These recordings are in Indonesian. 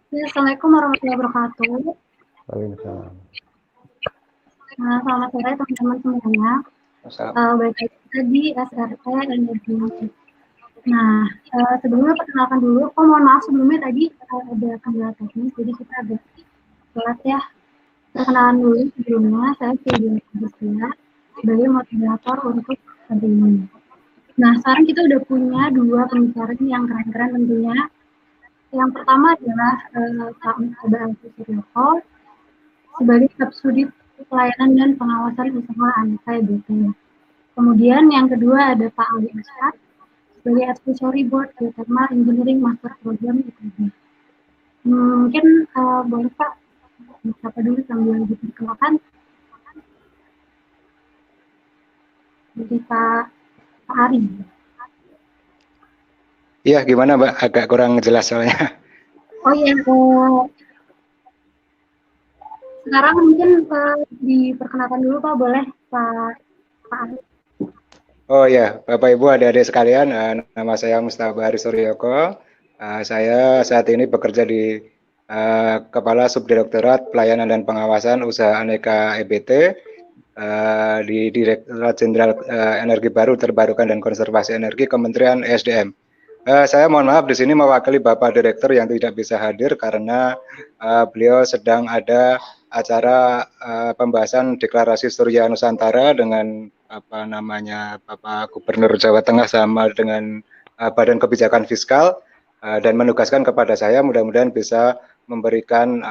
Assalamualaikum warahmatullahi wabarakatuh. Waalaikumsalam. Selamat sore teman-teman semuanya. Baik tadi SRT energi. Nah, sebelumnya perkenalkan dulu. Mohon maaf sebelumnya tadi ada kendala teknis, jadi kita agak telat ya. Perkenalan dulu sebelumnya, saya Fidian Agustina sebagai moderator untuk hari ini. Nah, sekarang kita udah punya dua pembicara yang keren-keren tentunya. Yang pertama adalah Pak Mustafa Al-Suryoko sebagai Subsudit Pelayanan dan Pengawasan Usaha Aneka EBT. Kemudian yang kedua ada Pak Ali Ashad sebagai Advisory Board Geothermal Engineering Master Program ITB. Mungkin boleh Pak siapa dulu sambil diperkenalkan. Jadi Pak Ari. Iya, gimana Mbak? Agak kurang jelas soalnya. Oh iya, sekarang mungkin diperkenalkan dulu Pak, boleh Pak Ari. Oh ya, Bapak Ibu adik-adik sekalian, nama saya Mustafa Ari Suryoko. Saya saat ini bekerja di Kepala Subdirektorat Pelayanan dan Pengawasan Usaha Aneka EBT di Direktorat Jenderal Energi Baru Terbarukan dan Konservasi Energi Kementerian ESDM. Saya mohon maaf di sini mewakili Bapak Direktur yang tidak bisa hadir karena beliau sedang ada acara pembahasan deklarasi Surya Nusantara dengan Bapak Gubernur Jawa Tengah sama dengan Badan Kebijakan Fiskal dan menugaskan kepada saya mudah-mudahan bisa memberikan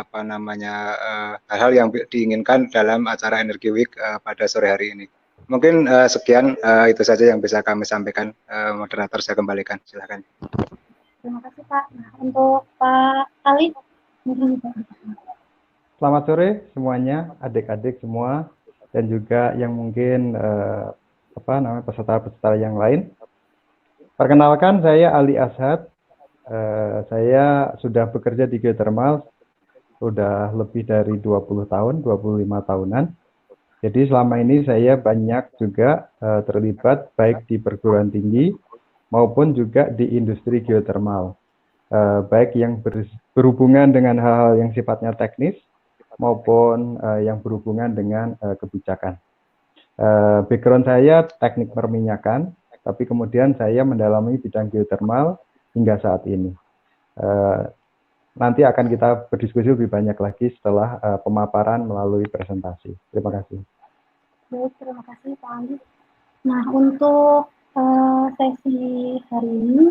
hal-hal yang diinginkan dalam acara Energi Week pada sore hari ini. Mungkin sekian itu saja yang bisa kami sampaikan. Moderator saya kembalikan, silakan. Terima kasih Pak. Nah, untuk Pak Ali, mungkin Pak. Selamat sore semuanya, adik-adik semua, dan juga yang mungkin peserta-peserta yang lain. Perkenalkan, saya Ali Ashad. Saya sudah bekerja di geothermal sudah lebih dari 20 tahun, 25 tahunan. Jadi selama ini saya banyak juga terlibat baik di perguruan tinggi maupun juga di industri geothermal. Baik yang berhubungan dengan hal-hal yang sifatnya teknis maupun yang berhubungan dengan kebijakan. Background saya teknik perminyakan, tapi kemudian saya mendalami bidang geothermal hingga saat ini. Nanti akan kita berdiskusi lebih banyak lagi setelah pemaparan melalui presentasi. Terima kasih. Baik, terima kasih Pak Ali. Nah, untuk sesi hari ini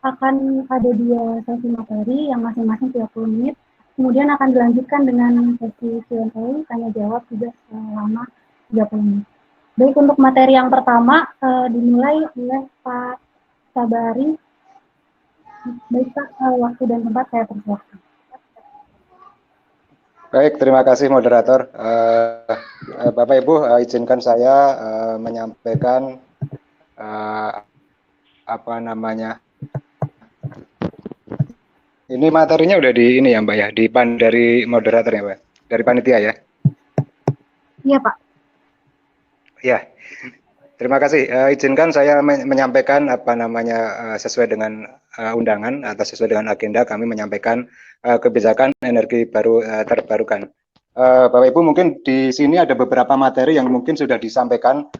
akan ada dua sesi materi yang masing-masing 30 menit. Kemudian akan dilanjutkan dengan sesi Q&A, tanya jawab juga selama 30 menit. Baik, untuk materi yang pertama dimulai oleh Pak Sabari. Baik Pak, waktu dan tempat saya persilakan. Baik, terima kasih moderator. Bapak Ibu, izinkan saya menyampaikan ini materinya udah di ini ya Mbak ya, dari moderator ya Mbak, dari panitia ya. Iya Pak. Ya. Terima kasih. Izinkan saya menyampaikan sesuai dengan undangan atau sesuai dengan agenda kami menyampaikan kebijakan energi baru terbarukan. Bapak Ibu mungkin di sini ada beberapa materi yang mungkin sudah disampaikan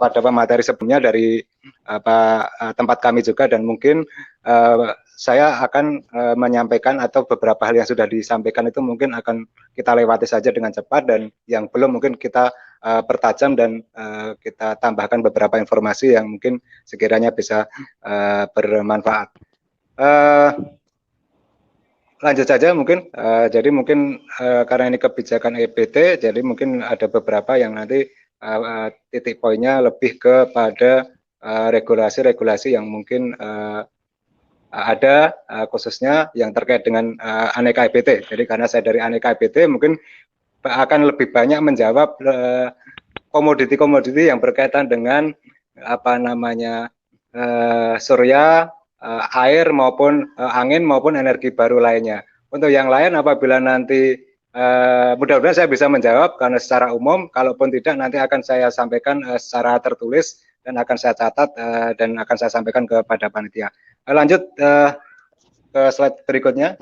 pada materi sebelumnya dari tempat kami juga dan mungkin saya akan menyampaikan atau beberapa hal yang sudah disampaikan itu mungkin akan kita lewati saja dengan cepat dan yang belum mungkin kita pertajam dan kita tambahkan beberapa informasi yang mungkin sekiranya bisa bermanfaat. Lanjut saja mungkin, jadi mungkin karena ini kebijakan EBT, jadi mungkin ada beberapa yang nanti titik poinnya lebih kepada regulasi-regulasi yang mungkin ada khususnya yang terkait dengan Aneka EBT. Jadi karena saya dari Aneka EBT mungkin akan lebih banyak menjawab komoditi-komoditi yang berkaitan dengan surya, air maupun angin maupun energi baru lainnya. Untuk yang lain apabila nanti mudah-mudahan saya bisa menjawab karena secara umum, kalaupun tidak nanti akan saya sampaikan secara tertulis dan akan saya catat dan akan saya sampaikan kepada panitia. Lanjut ke slide berikutnya.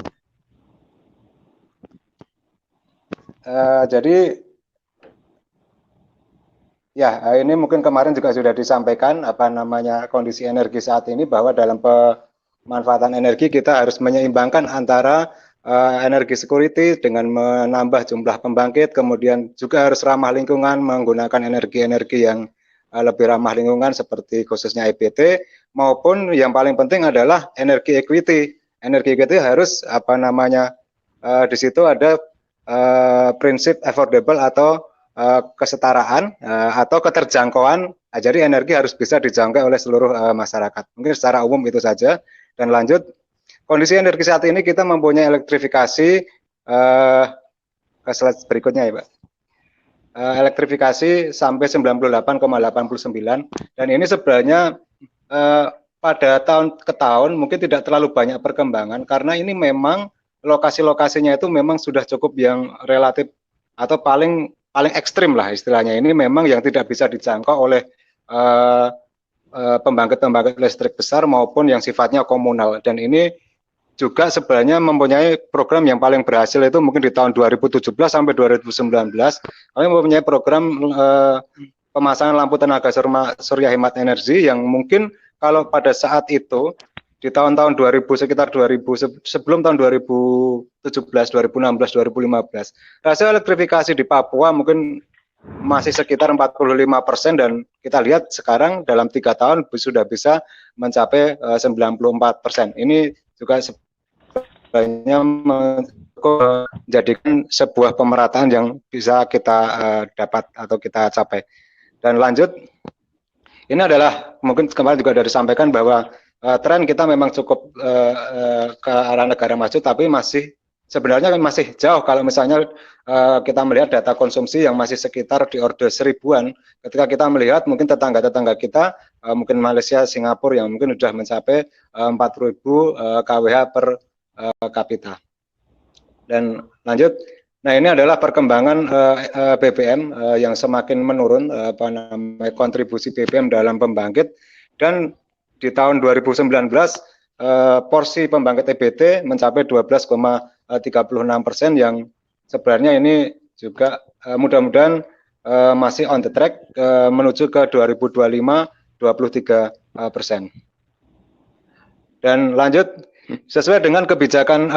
Jadi ya, ini mungkin kemarin juga sudah disampaikan apa namanya kondisi energi saat ini, bahwa dalam pemanfaatan energi kita harus menyeimbangkan antara energi security dengan menambah jumlah pembangkit, kemudian juga harus ramah lingkungan, menggunakan energi-energi yang lebih ramah lingkungan seperti khususnya EBT, maupun yang paling penting adalah energi equity. Energi equity harus apa namanya di situ ada prinsip affordable atau kesetaraan atau keterjangkauan. Jadi energi harus bisa dijangkau oleh seluruh masyarakat. Mungkin secara umum itu saja. Dan lanjut, kondisi energi saat ini kita mempunyai elektrifikasi ke slide berikutnya ya Pak. Elektrifikasi sampai 98,89, dan ini sebenarnya pada tahun ke tahun mungkin tidak terlalu banyak perkembangan, karena ini memang lokasi-lokasinya itu memang sudah cukup yang relatif atau paling ekstrim lah istilahnya. Ini memang yang tidak bisa dijangkau oleh pembangkit-pembangkit listrik besar maupun yang sifatnya komunal. Dan ini juga sebenarnya mempunyai program yang paling berhasil itu mungkin di tahun 2017 sampai 2019. Kami mempunyai program pemasangan lampu tenaga surya hemat energi yang mungkin kalau pada saat itu di tahun-tahun 2000 sekitar 2000 sebelum tahun 2017, 2016, 2015, rasio elektrifikasi di Papua mungkin masih sekitar 45%, dan kita lihat sekarang dalam 3 tahun sudah bisa mencapai 94%. Ini juga sebenarnya menjadikan sebuah pemerataan yang bisa kita dapat atau kita capai. Dan lanjut, ini adalah mungkin kemarin juga sudah disampaikan bahwa tren kita memang cukup ke arah negara maju, tapi sebenarnya masih jauh kalau misalnya kita melihat data konsumsi yang masih sekitar di order 1000-an, ketika kita melihat mungkin tetangga-tetangga kita, mungkin Malaysia, Singapura yang mungkin sudah mencapai 40.000 kWh per kapita. Dan lanjut, nah ini adalah perkembangan BBM yang semakin menurun, kontribusi BBM dalam pembangkit, dan di tahun 2019 porsi pembangkit EBT mencapai 12,36%, yang sebenarnya ini juga mudah-mudahan masih on the track menuju ke 2025 23%. Dan lanjut, sesuai dengan kebijakan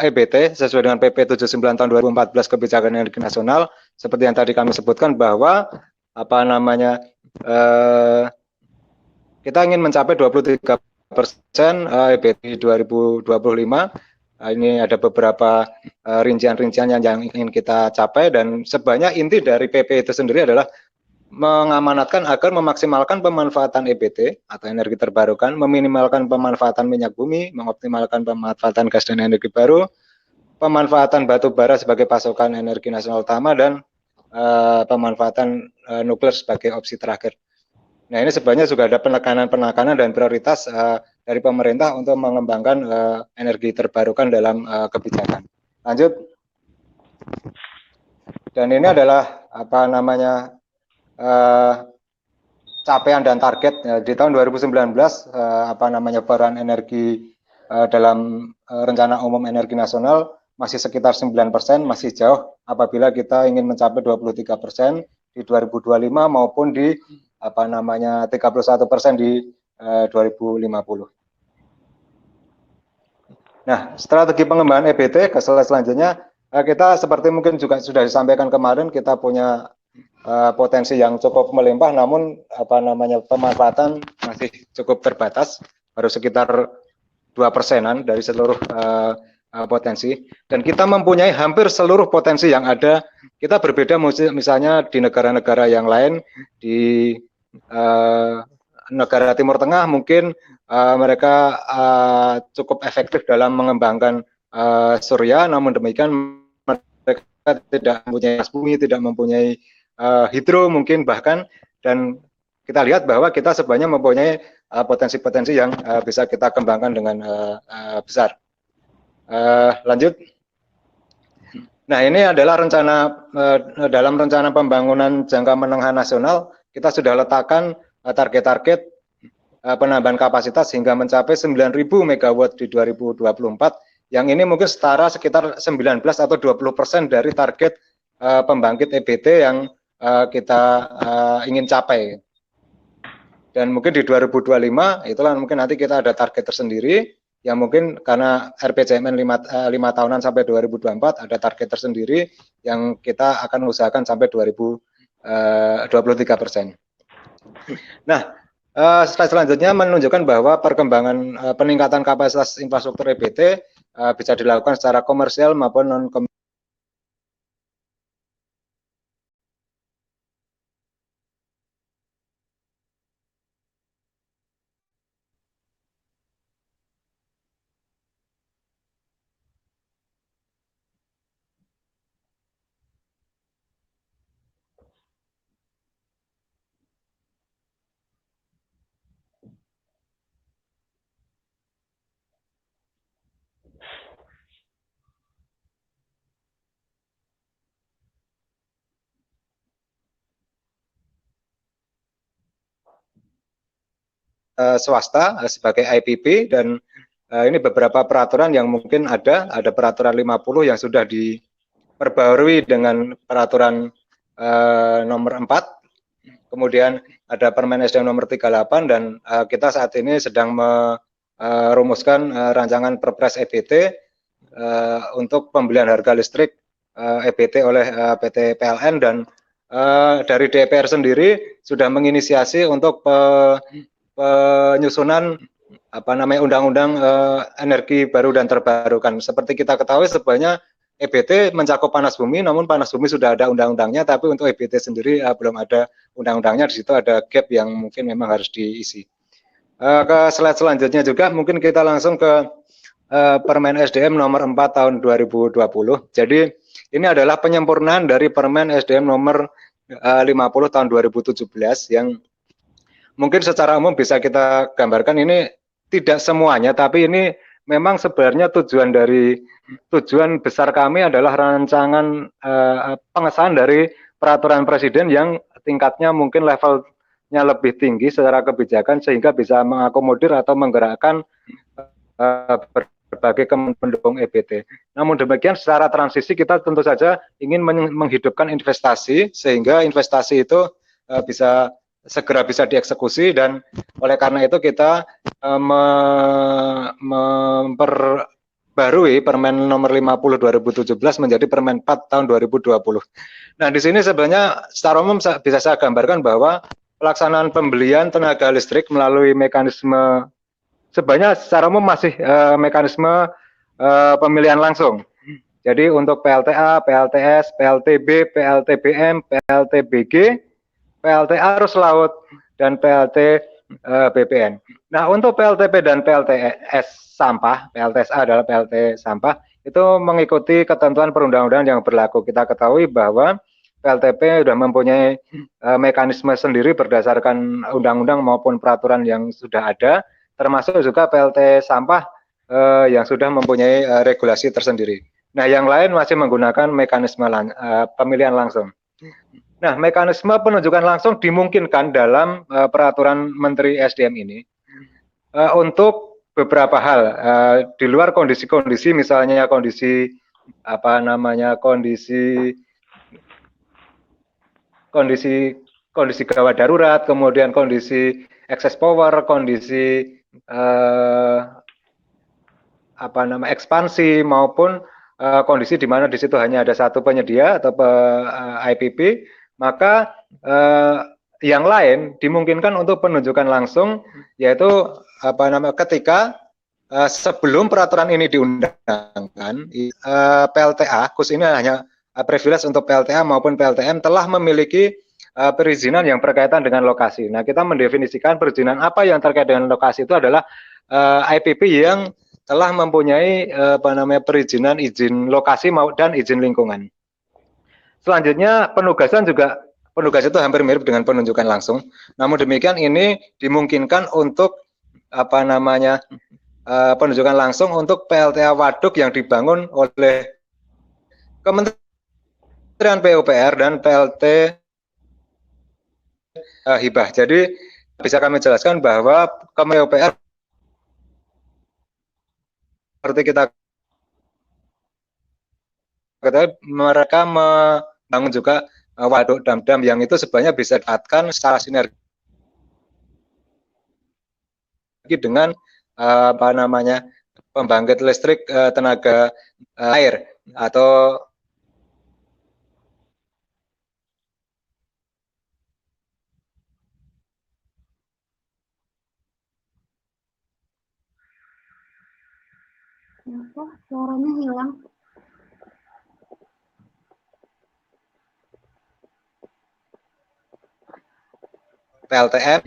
EBT, sesuai dengan PP 79 tahun 2014 kebijakan energi nasional, seperti yang tadi kami sebutkan bahwa apa namanya kita ingin mencapai 23% EBT 2025. Ini ada beberapa rincian-rincian yang ingin kita capai, dan sebenarnya inti dari PP itu sendiri adalah mengamanatkan agar memaksimalkan pemanfaatan EBT atau energi terbarukan, meminimalkan pemanfaatan minyak bumi, mengoptimalkan pemanfaatan gas dan energi baru, pemanfaatan batu bara sebagai pasokan energi nasional utama, dan pemanfaatan nuklir sebagai opsi terakhir. Nah, ini sebenarnya juga ada penekanan dan prioritas dari pemerintah untuk mengembangkan energi terbarukan dalam kebijakan. Lanjut. Dan ini adalah apa namanya capaian dan target di tahun 2019 apa namanya peran energi dalam rencana umum energi nasional masih sekitar 9%, masih jauh apabila kita ingin mencapai 23% di 2025 maupun di apa namanya 31% di 2050. Nah, strategi pengembangan EBT ke slide selanjutnya, kita seperti mungkin juga sudah disampaikan kemarin, kita punya potensi yang cukup melimpah, namun apa namanya pemanfaatan masih cukup terbatas, baru sekitar 2%-an dari seluruh potensi, dan kita mempunyai hampir seluruh potensi yang ada. Kita berbeda misalnya di negara-negara yang lain, di negara Timur Tengah mungkin mereka cukup efektif dalam mengembangkan surya, namun demikian mereka tidak mempunyai gas bumi, tidak mempunyai hidro mungkin bahkan, dan kita lihat bahwa kita sebenarnya mempunyai potensi-potensi yang bisa kita kembangkan dengan besar. Lanjut. Nah, ini adalah rencana dalam rencana pembangunan jangka menengah nasional, kita sudah letakkan target-target penambahan kapasitas hingga mencapai 9.000 megawatt di 2024, yang ini mungkin setara sekitar 19 atau 20% dari target pembangkit EBT yang kita ingin capai. Dan mungkin di 2025 itulah mungkin nanti kita ada target tersendiri yang mungkin karena RPJMN 5 tahunan sampai 2024 ada target tersendiri yang kita akan usahakan sampai 23%. Nah, slide selanjutnya menunjukkan bahwa perkembangan peningkatan kapasitas infrastruktur EBT bisa dilakukan secara komersial maupun non-komersial. Swasta sebagai IPP, dan ini beberapa peraturan yang mungkin ada peraturan 50 yang sudah diperbarui dengan peraturan nomor 4, kemudian ada Permen SDM nomor 38, dan kita saat ini sedang merumuskan rancangan Perpres EBT untuk pembelian harga listrik EBT oleh PT PLN, dan dari DPR sendiri sudah menginisiasi untuk penyusunan undang-undang energi baru dan terbarukan. Seperti kita ketahui sebenarnya EBT mencakup panas bumi, namun panas bumi sudah ada undang-undangnya, tapi untuk EBT sendiri belum ada undang-undangnya. Di situ ada gap yang mungkin memang harus diisi. Ke slide selanjutnya juga mungkin kita langsung ke Permen SDM nomor 4 tahun 2020. Jadi ini adalah penyempurnaan dari Permen SDM nomor 50 tahun 2017 yang mungkin secara umum bisa kita gambarkan ini tidak semuanya, tapi ini memang sebenarnya tujuan besar kami adalah rancangan pengesahan dari peraturan presiden yang tingkatnya mungkin levelnya lebih tinggi secara kebijakan sehingga bisa mengakomodir atau menggerakkan berbagai pendukung EBT. Namun demikian secara transisi kita tentu saja ingin menghidupkan investasi sehingga investasi itu segera bisa dieksekusi, dan oleh karena itu kita memperbarui Permen nomor 50 2017 menjadi Permen 4 tahun 2020. Nah, di sini sebenarnya secara umum bisa saya gambarkan bahwa pelaksanaan pembelian tenaga listrik melalui mekanisme sebenarnya secara umum masih mekanisme pemilihan langsung. Jadi untuk PLTA, PLTS, PLTB, PLTBM, PLTBG, PLTA arus laut, dan PLT BPN. Nah, untuk PLTP dan PLTS sampah, PLTSA adalah PLT sampah, itu mengikuti ketentuan perundang-undangan yang berlaku. Kita ketahui bahwa PLTP sudah mempunyai mekanisme sendiri berdasarkan undang-undang maupun peraturan yang sudah ada, termasuk juga PLT sampah yang sudah mempunyai regulasi tersendiri. Nah, yang lain masih menggunakan mekanisme pemilihan langsung. Nah, mekanisme penunjukan langsung dimungkinkan dalam peraturan Menteri SDM ini untuk beberapa hal di luar kondisi-kondisi, misalnya kondisi gawat darurat, kemudian kondisi excess power, kondisi ekspansi, maupun kondisi di mana di situ hanya ada satu penyedia atau IPP. Maka yang lain dimungkinkan untuk penunjukan langsung, yaitu ketika sebelum peraturan ini diundangkan, PLTA, khusus ini hanya privilege untuk PLTA maupun PLTM, telah memiliki perizinan yang berkaitan dengan lokasi. Nah, kita mendefinisikan perizinan apa yang terkait dengan lokasi itu adalah IPP yang telah mempunyai perizinan izin lokasi dan izin lingkungan. Selanjutnya penugasan itu hampir mirip dengan penunjukan langsung. Namun demikian ini dimungkinkan untuk penunjukan langsung untuk PLTA waduk yang dibangun oleh Kementerian PUPR dan PLT hibah. Jadi bisa kami jelaskan bahwa Kementerian PUPR seperti kita ketahui, mereka membangun juga waduk dam-dam yang itu sebenarnya bisa didapatkan secara sinergi dengan apa namanya pembangkit listrik tenaga air atau Kenapa suaranya hilang? PLTM.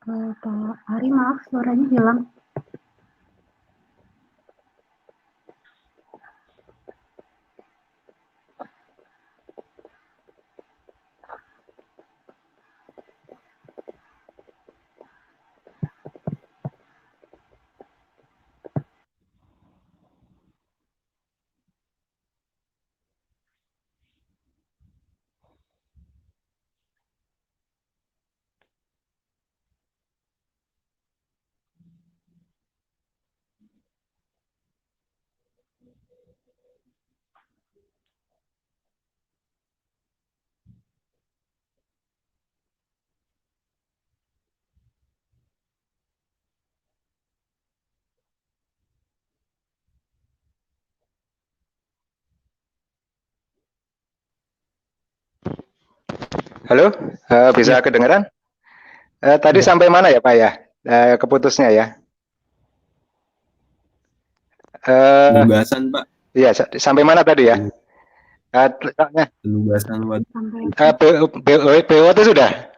Pak Ari, maaf suaranya hilang. Halo, bisa kedengaran? Tadi sampai mana ya Pak ya? Keputusnya ya? Penugasan Pak. Iya, sampai mana tadi ya? Penugasan BOT sudah?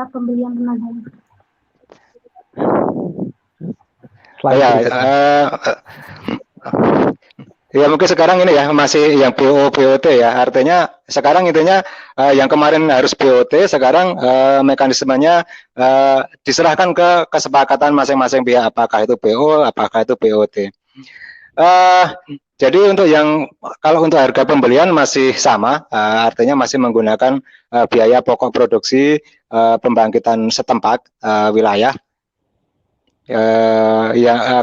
Pembelian tenaga. Ya, ya mungkin sekarang ini ya masih yang BOT ya, artinya sekarang intinya yang kemarin harus BOT, sekarang mekanismenya diserahkan ke kesepakatan masing-masing pihak, apakah itu BO, apakah itu BOT. Jadi untuk kalau untuk harga pembelian masih sama, artinya masih menggunakan biaya pokok produksi pembangkitan setempat wilayah.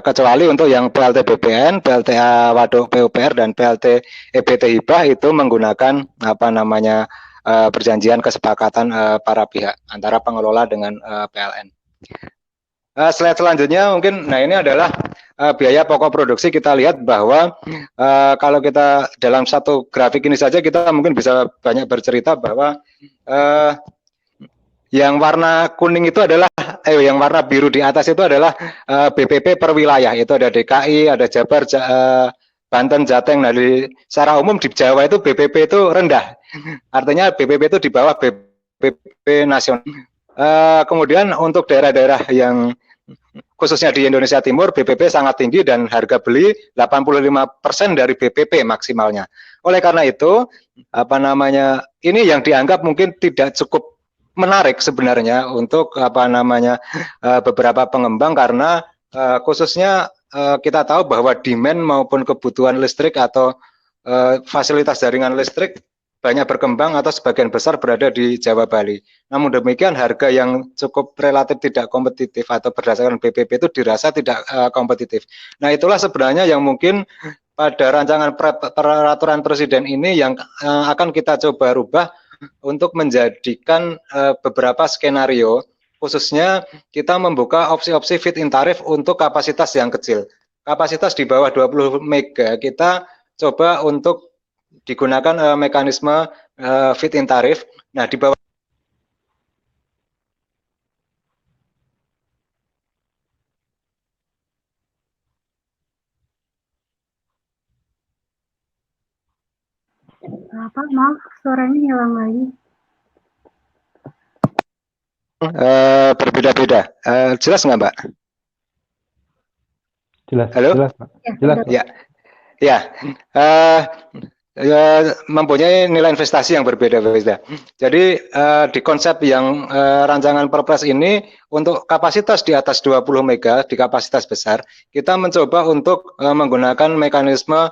Kecuali untuk yang PLT BPN, PLTA Waduk PUPR dan PLT EBT Hibah itu menggunakan apa namanya perjanjian kesepakatan para pihak antara pengelola dengan PLN. Slide selanjutnya mungkin, nah ini adalah biaya pokok produksi. Kita lihat bahwa kalau kita dalam satu grafik ini saja kita mungkin bisa banyak bercerita bahwa yang warna kuning itu adalah yang warna biru di atas itu adalah BPP per wilayah. Itu ada DKI, ada Jabar, Banten, Jateng. Nah, secara umum di Jawa itu BPP itu rendah. Artinya BPP itu di bawah BPP nasional. Kemudian untuk daerah-daerah yang khususnya di Indonesia Timur, BPP sangat tinggi dan harga beli 85% dari BPP maksimalnya. Oleh karena itu, apa namanya, ini yang dianggap mungkin tidak cukup menarik sebenarnya untuk apa namanya beberapa pengembang, karena khususnya kita tahu bahwa demand maupun kebutuhan listrik atau fasilitas jaringan listrik banyak berkembang atau sebagian besar berada di Jawa Bali. Namun demikian harga yang cukup relatif tidak kompetitif atau berdasarkan BPP itu dirasa tidak kompetitif. Nah, itulah sebenarnya yang mungkin pada rancangan peraturan presiden ini yang akan kita coba rubah untuk menjadikan beberapa skenario, khususnya kita membuka opsi-opsi feed-in tarif untuk kapasitas yang kecil. Kapasitas di bawah 20 mega kita coba untuk digunakan mekanisme feed-in tarif. Nah, di bawah Pak, maaf suaranya hilang lagi. berbeda-beda. Jelas nggak, Mbak? Jelas. Halo? Jelas, Pak. Ya, Jelas. Ya. Ya, mempunyai nilai investasi yang berbeda, Pak. Jadi di konsep yang rancangan Perpres ini untuk kapasitas di atas 20 mega di kapasitas besar, kita mencoba untuk menggunakan mekanisme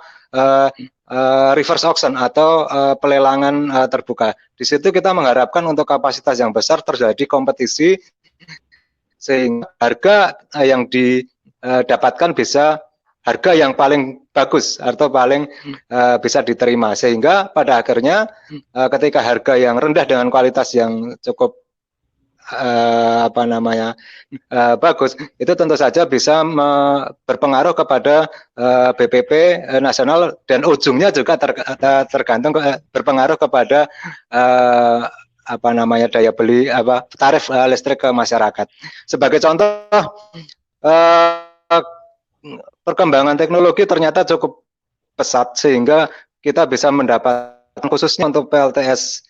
reverse auction atau pelelangan terbuka. Di situ kita mengharapkan untuk kapasitas yang besar terjadi kompetisi sehingga harga yang didapatkan bisa harga yang paling bagus atau paling bisa diterima, sehingga pada akhirnya ketika harga yang rendah dengan kualitas yang cukup bagus, itu tentu saja bisa berpengaruh kepada BPP nasional dan ujungnya juga tergantung berpengaruh kepada daya beli tarif listrik ke masyarakat. Sebagai contoh, perkembangan teknologi ternyata cukup pesat sehingga kita bisa mendapatkan khususnya untuk PLTS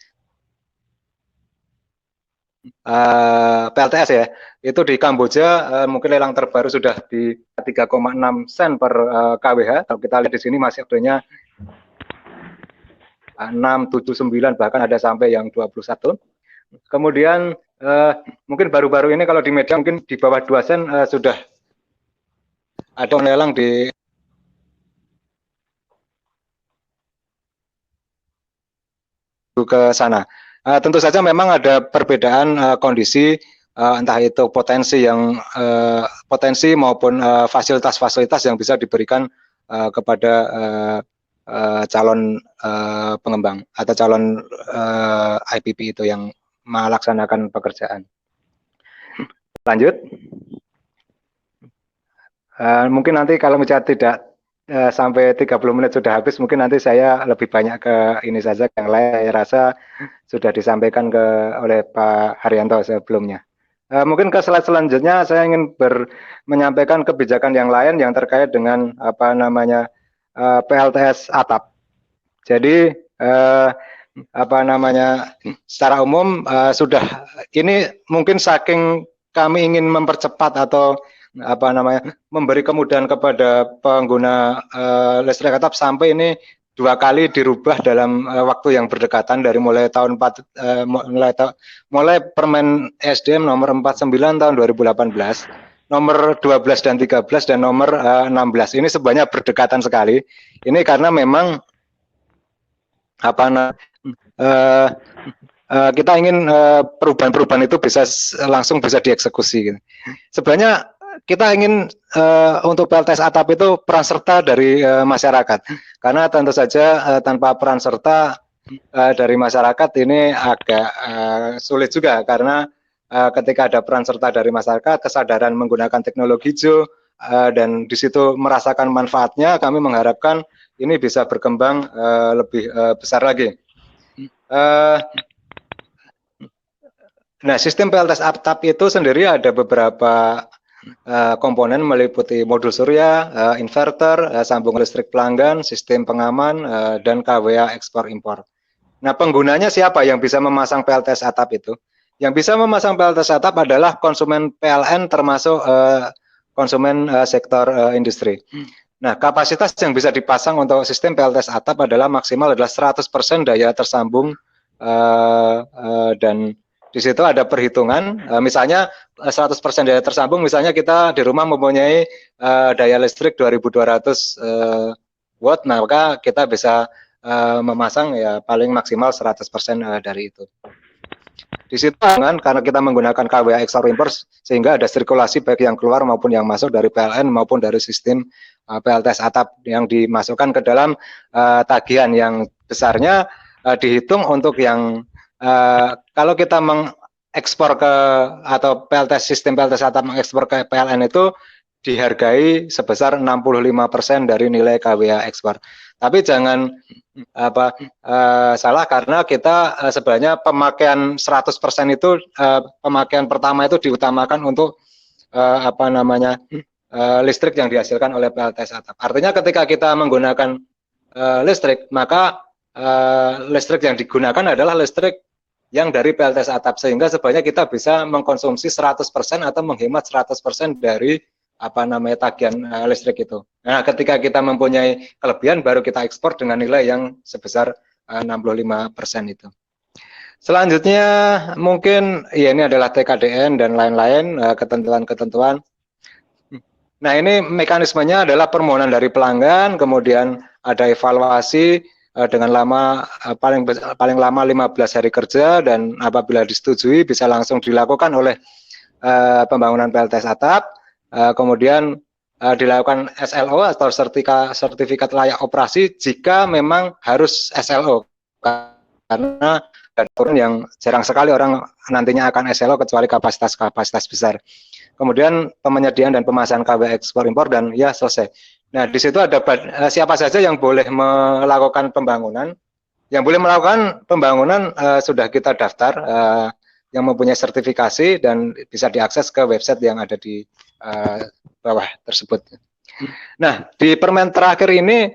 ya, itu di Kamboja mungkin lelang terbaru sudah di 3,6 sen per kWh. Kalau kita lihat di sini masih adanya 6, 7, 9 bahkan ada sampai yang 21. Kemudian mungkin baru-baru ini kalau di media mungkin di bawah 2 sen sudah ada lelang di ke sana. Tentu saja memang ada perbedaan kondisi, entah itu potensi maupun fasilitas-fasilitas yang bisa diberikan kepada calon pengembang atau calon IPP itu yang melaksanakan pekerjaan. Lanjut. Mungkin nanti kalau misalnya tidak sampai 30 menit sudah habis, mungkin nanti saya lebih banyak ke ini saja, yang lain saya rasa sudah disampaikan oleh Pak Haryanto sebelumnya. Mungkin ke slide selanjutnya saya ingin menyampaikan kebijakan yang lain yang terkait dengan PLTS atap. Jadi secara umum sudah ini mungkin saking kami ingin mempercepat atau memberi kemudahan kepada pengguna listrik atap sampai ini 2 kali dirubah dalam waktu yang berdekatan, dari mulai tahun mulai Permen SDM nomor 49 tahun 2018, nomor 12 dan 13 dan nomor 16. Ini sebenarnya berdekatan sekali. Ini karena memang kita ingin perubahan-perubahan itu langsung bisa dieksekusi. Sebenarnya kita ingin untuk PLTS atap itu peran serta dari masyarakat, karena tentu saja tanpa peran serta dari masyarakat ini agak sulit juga, karena ketika ada peran serta dari masyarakat, kesadaran menggunakan teknologi hijau dan di situ merasakan manfaatnya, kami mengharapkan ini bisa berkembang lebih besar lagi. Nah, sistem PLTS atap itu sendiri ada beberapa komponen, meliputi modul surya, inverter, sambung listrik pelanggan, sistem pengaman, dan KWA ekspor impor. Nah, penggunanya siapa yang bisa memasang PLTS atap itu? Yang bisa memasang PLTS atap adalah konsumen PLN, termasuk konsumen sektor industri. Nah, kapasitas yang bisa dipasang untuk sistem PLTS atap adalah maksimal adalah 100% daya tersambung, dan di situ ada perhitungan, misalnya 100% daya tersambung, misalnya kita di rumah mempunyai daya listrik 2200 watt, maka kita bisa memasang ya paling maksimal 100% dari itu. Di situ karena kita menggunakan KWA ekspor impor, sehingga ada sirkulasi baik yang keluar maupun yang masuk dari PLN maupun dari sistem PLTS atap yang dimasukkan ke dalam tagihan yang besarnya dihitung untuk yang kalau kita mengekspor atau sistem PLTS atap mengekspor ke PLN itu dihargai sebesar 65% dari nilai KWA ekspor. Tapi jangan salah, karena kita sebenarnya pemakaian 100% itu pemakaian pertama itu diutamakan untuk listrik yang dihasilkan oleh PLTS atap. Artinya ketika kita menggunakan listrik, maka listrik yang digunakan adalah listrik yang dari PLTS atap, sehingga sebenarnya kita bisa mengkonsumsi 100% atau menghemat 100% dari tagihan listrik itu. Nah, ketika kita mempunyai kelebihan baru kita ekspor dengan nilai yang sebesar 65% itu. Selanjutnya mungkin ya ini adalah TKDN dan lain-lain ketentuan-ketentuan. Nah, ini mekanismenya adalah permohonan dari pelanggan, kemudian ada evaluasi dengan paling lama 15 hari kerja, dan apabila disetujui bisa langsung dilakukan oleh pembangunan PLTS atap, kemudian dilakukan SLO atau sertifikat layak operasi jika memang harus SLO, karena turun yang jarang sekali orang nantinya akan SLO kecuali kapasitas besar. Kemudian penyediaan dan pemasaran KW ekspor impor, dan ya selesai. Nah, di situ ada siapa saja yang boleh melakukan pembangunan. Yang boleh melakukan pembangunan sudah kita daftar, yang mempunyai sertifikasi dan bisa diakses ke website yang ada di bawah tersebut. Nah, di permen terakhir ini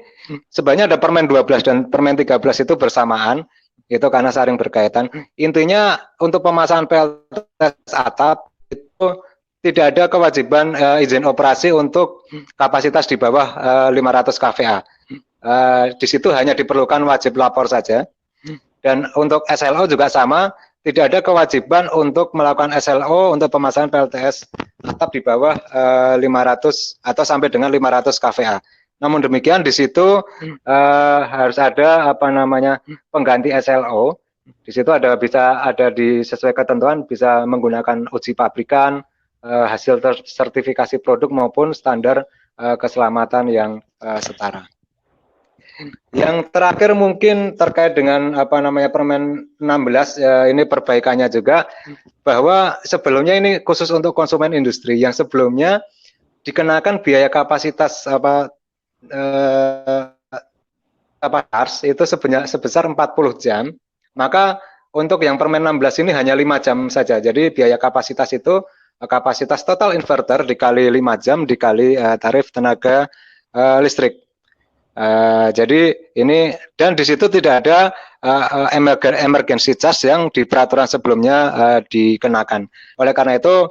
sebenarnya ada permen 12 dan permen 13 itu bersamaan, itu karena saling berkaitan. Intinya untuk pemasangan PLTS atap itu tidak ada kewajiban izin operasi untuk kapasitas di bawah 500 kVA. Di situ hanya diperlukan wajib lapor saja. Dan untuk SLO juga sama, tidak ada kewajiban untuk melakukan SLO untuk pemasangan PLTS atap di bawah 500 atau sampai dengan 500 kVA. Namun demikian di situ harus ada pengganti SLO. Di situ bisa ada sesuai ketentuan, bisa menggunakan uji pabrikan, hasil sertifikasi produk maupun standar keselamatan yang setara. Yang terakhir mungkin terkait dengan permen 16, ini perbaikannya juga, bahwa sebelumnya ini khusus untuk konsumen industri, yang sebelumnya dikenakan biaya kapasitas harus itu sebesar 40 jam, maka untuk yang permen 16 ini hanya 5 jam saja. Jadi biaya kapasitas itu kapasitas total inverter dikali 5 jam dikali tarif tenaga listrik. Jadi ini, dan di situ tidak ada emergency charge yang di peraturan sebelumnya dikenakan. Oleh karena itu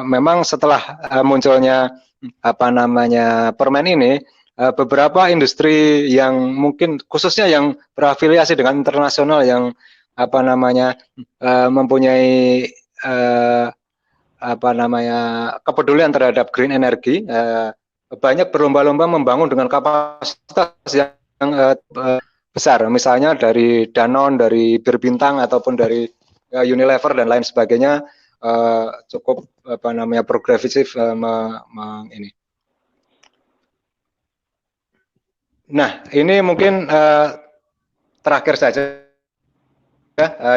memang setelah munculnya permen ini, beberapa industri yang mungkin khususnya yang berafiliasi dengan internasional yang mempunyai kepedulian terhadap green energy, banyak berlomba-lomba membangun dengan kapasitas yang besar, misalnya dari Danone, dari Bir Bintang ataupun dari Unilever dan lain sebagainya, cukup progresif ini. Nah, ini mungkin terakhir saja.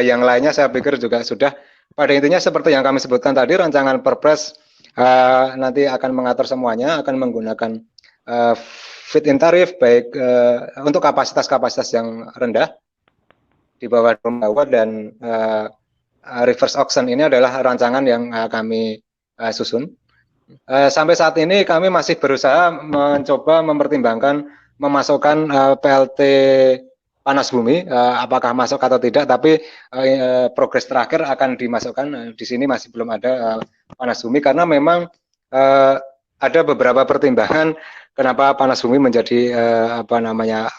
Yang lainnya saya pikir juga sudah. Pada intinya seperti yang kami sebutkan tadi, rancangan Perpres nanti akan mengatur semuanya, akan menggunakan fit-in tarif baik untuk kapasitas-kapasitas yang rendah di bawah 2 MW, dan reverse auction ini adalah rancangan yang kami susun. Sampai saat ini kami masih berusaha mencoba mempertimbangkan memasukkan PLT panas bumi, apakah masuk atau tidak, tapi progres terakhir akan dimasukkan. Di sini masih belum ada panas bumi, karena memang ada beberapa pertimbangan kenapa panas bumi menjadi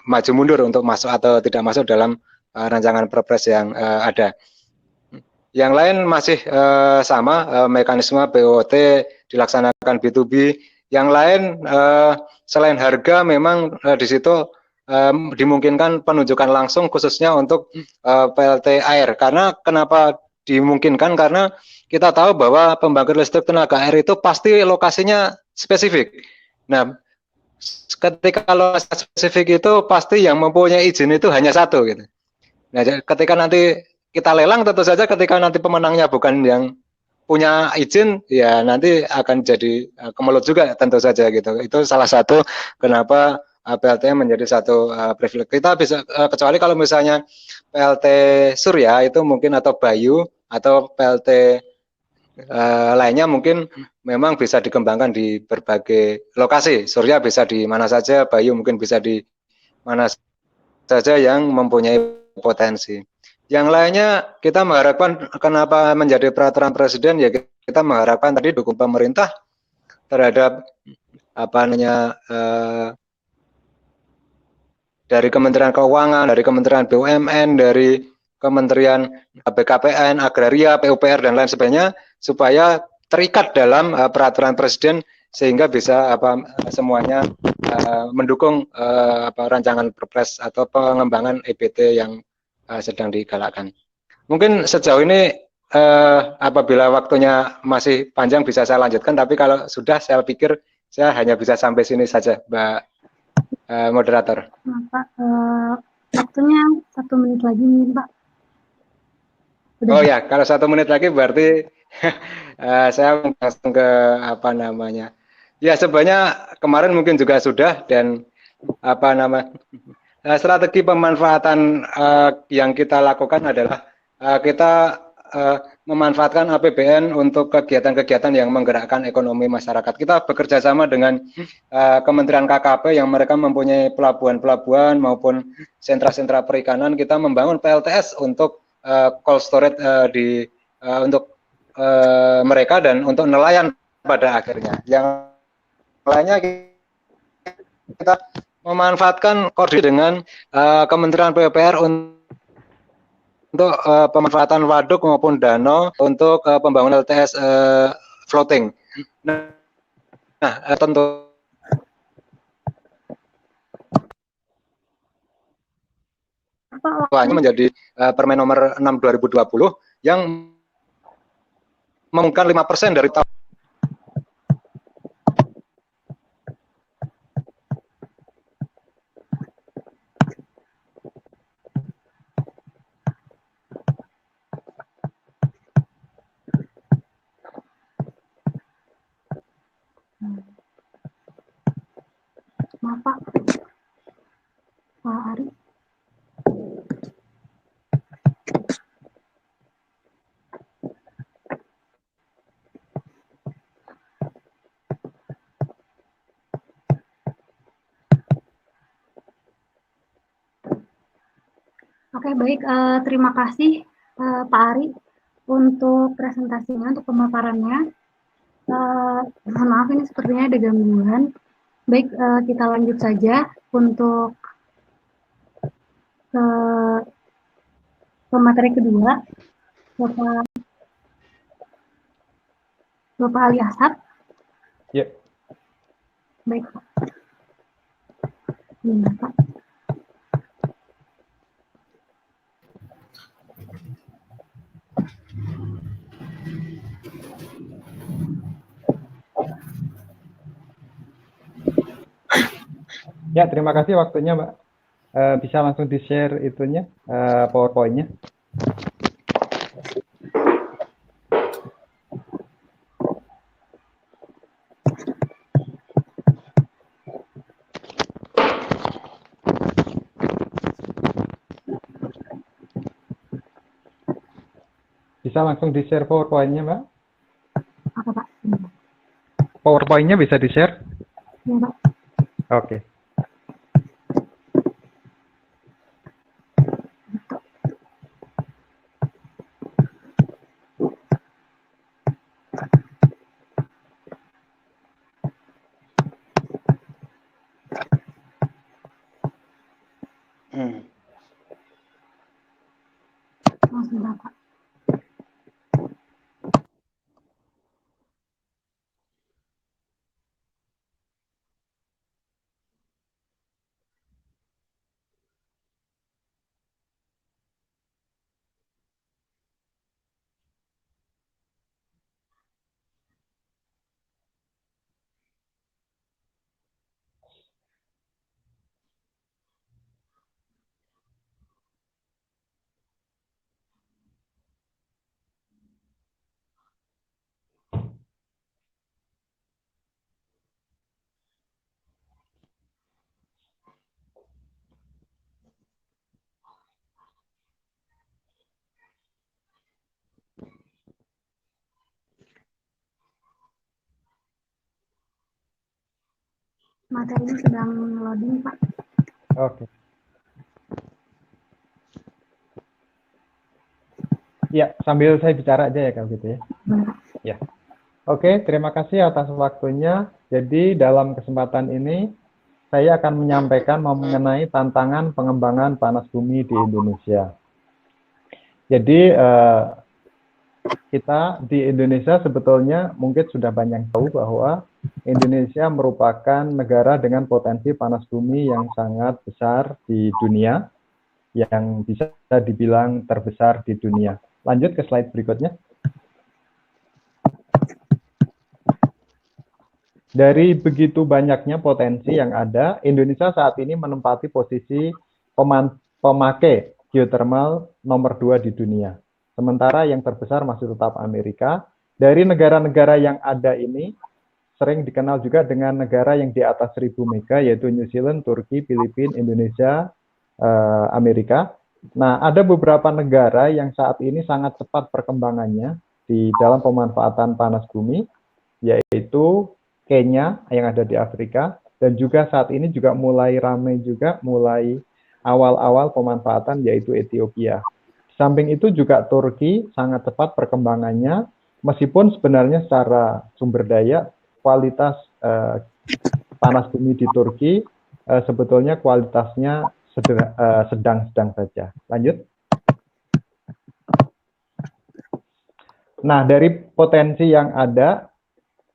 maju mundur untuk masuk atau tidak masuk dalam rancangan Perpres yang ada. Yang lain masih sama, mekanisme BOT dilaksanakan B2B. Yang lain selain harga, memang di situ dimungkinkan penunjukan langsung khususnya untuk PLT air. Karena kenapa dimungkinkan? Karena kita tahu bahwa pembangkit listrik tenaga air itu pasti lokasinya spesifik. Nah, ketika lokasi spesifik itu pasti yang mempunyai izin itu hanya satu gitu. Nah, ketika nanti kita lelang, tentu saja ketika nanti pemenangnya bukan yang punya izin, ya nanti akan jadi kemelut juga tentu saja gitu. Itu salah satu kenapa PLT menjadi satu privilege. Kita bisa kecuali kalau misalnya PLT Surya itu mungkin, atau Bayu atau PLT lainnya mungkin memang bisa dikembangkan di berbagai lokasi. Surya bisa di mana saja, Bayu mungkin bisa di mana saja yang mempunyai potensi. Yang lainnya kita mengharapkan, kenapa menjadi peraturan presiden, ya kita mengharapkan tadi dukung pemerintah terhadap apa namanya dari Kementerian Keuangan, dari Kementerian BUMN, dari Kementerian BKPN, Agraria, PUPR dan lain sebagainya supaya terikat dalam peraturan Presiden sehingga bisa semuanya mendukung rancangan Perpres atau pengembangan EBT yang sedang digalakkan. Mungkin sejauh ini apabila waktunya masih panjang bisa saya lanjutkan, tapi kalau sudah saya pikir saya hanya bisa sampai sini saja, Mbak moderator. Pak, waktunya 1 menit lagi nih, Pak. Udah. Oh ya, kalau 1 menit lagi berarti saya langsung ke apa namanya. Ya sebenarnya kemarin mungkin juga sudah dan strategi pemanfaatan yang kita lakukan adalah kita memanfaatkan APBN untuk kegiatan-kegiatan yang menggerakkan ekonomi masyarakat. Kita bekerja sama dengan Kementerian KKP yang mereka mempunyai pelabuhan-pelabuhan maupun sentra-sentra perikanan. Kita membangun PLTS untuk cold storage untuk mereka dan untuk nelayan pada akhirnya. Yang lainnya kita memanfaatkan koordinasi dengan Kementerian PUPR untuk pemanfaatan waduk maupun danau untuk pembangunan LTS floating. Nah, tentu menjadi Permen nomor 6 2020 yang mengumumkan 5% dari tahun. Maaf Pak, Pak Ari. Oke, baik. Terima kasih Pak Ari untuk presentasinya, untuk pemaparannya. Mohon maaf ini sepertinya ada gangguan. Baik, kita lanjut saja untuk ke materi kedua. Bapak Ali Ashad. Ya. Baik, Pak. Ini, Pak. Ya, terima kasih waktunya, Mbak. Bisa langsung di-share itunya, PowerPoint-nya. Bisa langsung di-share PowerPoint-nya, Mbak? Apa, Pak? PowerPoint-nya bisa di-share? Ya, Pak. Oke. Sudah, Pak. Materinya sedang loading, Pak. Oke. Ya, sambil saya bicara aja ya kalau gitu ya. Baik. Ya. Oke, terima kasih atas waktunya. Jadi dalam kesempatan ini saya akan menyampaikan mengenai tantangan pengembangan panas bumi di Indonesia. Jadi kita di Indonesia sebetulnya mungkin sudah banyak tahu bahwa Indonesia merupakan negara dengan potensi panas bumi yang sangat besar di dunia, yang bisa dibilang terbesar di dunia. Lanjut ke slide berikutnya. Dari begitu banyaknya potensi yang ada, Indonesia saat ini menempati posisi pemakai geothermal nomor 2 di dunia. Sementara yang terbesar masih tetap Amerika. Dari negara-negara yang ada ini, sering dikenal juga dengan negara yang di atas 1000 mega, yaitu New Zealand, Turki, Filipina, Indonesia, Amerika. Nah, ada beberapa negara yang saat ini sangat cepat perkembangannya di dalam pemanfaatan panas bumi, yaitu Kenya yang ada di Afrika, dan juga saat ini juga mulai ramai juga, mulai awal-awal pemanfaatan yaitu Ethiopia. Samping itu juga Turki sangat cepat perkembangannya, meskipun sebenarnya secara sumber daya, kualitas panas bumi di Turki sebetulnya kualitasnya sedang-sedang saja. Lanjut. Nah, dari potensi yang ada,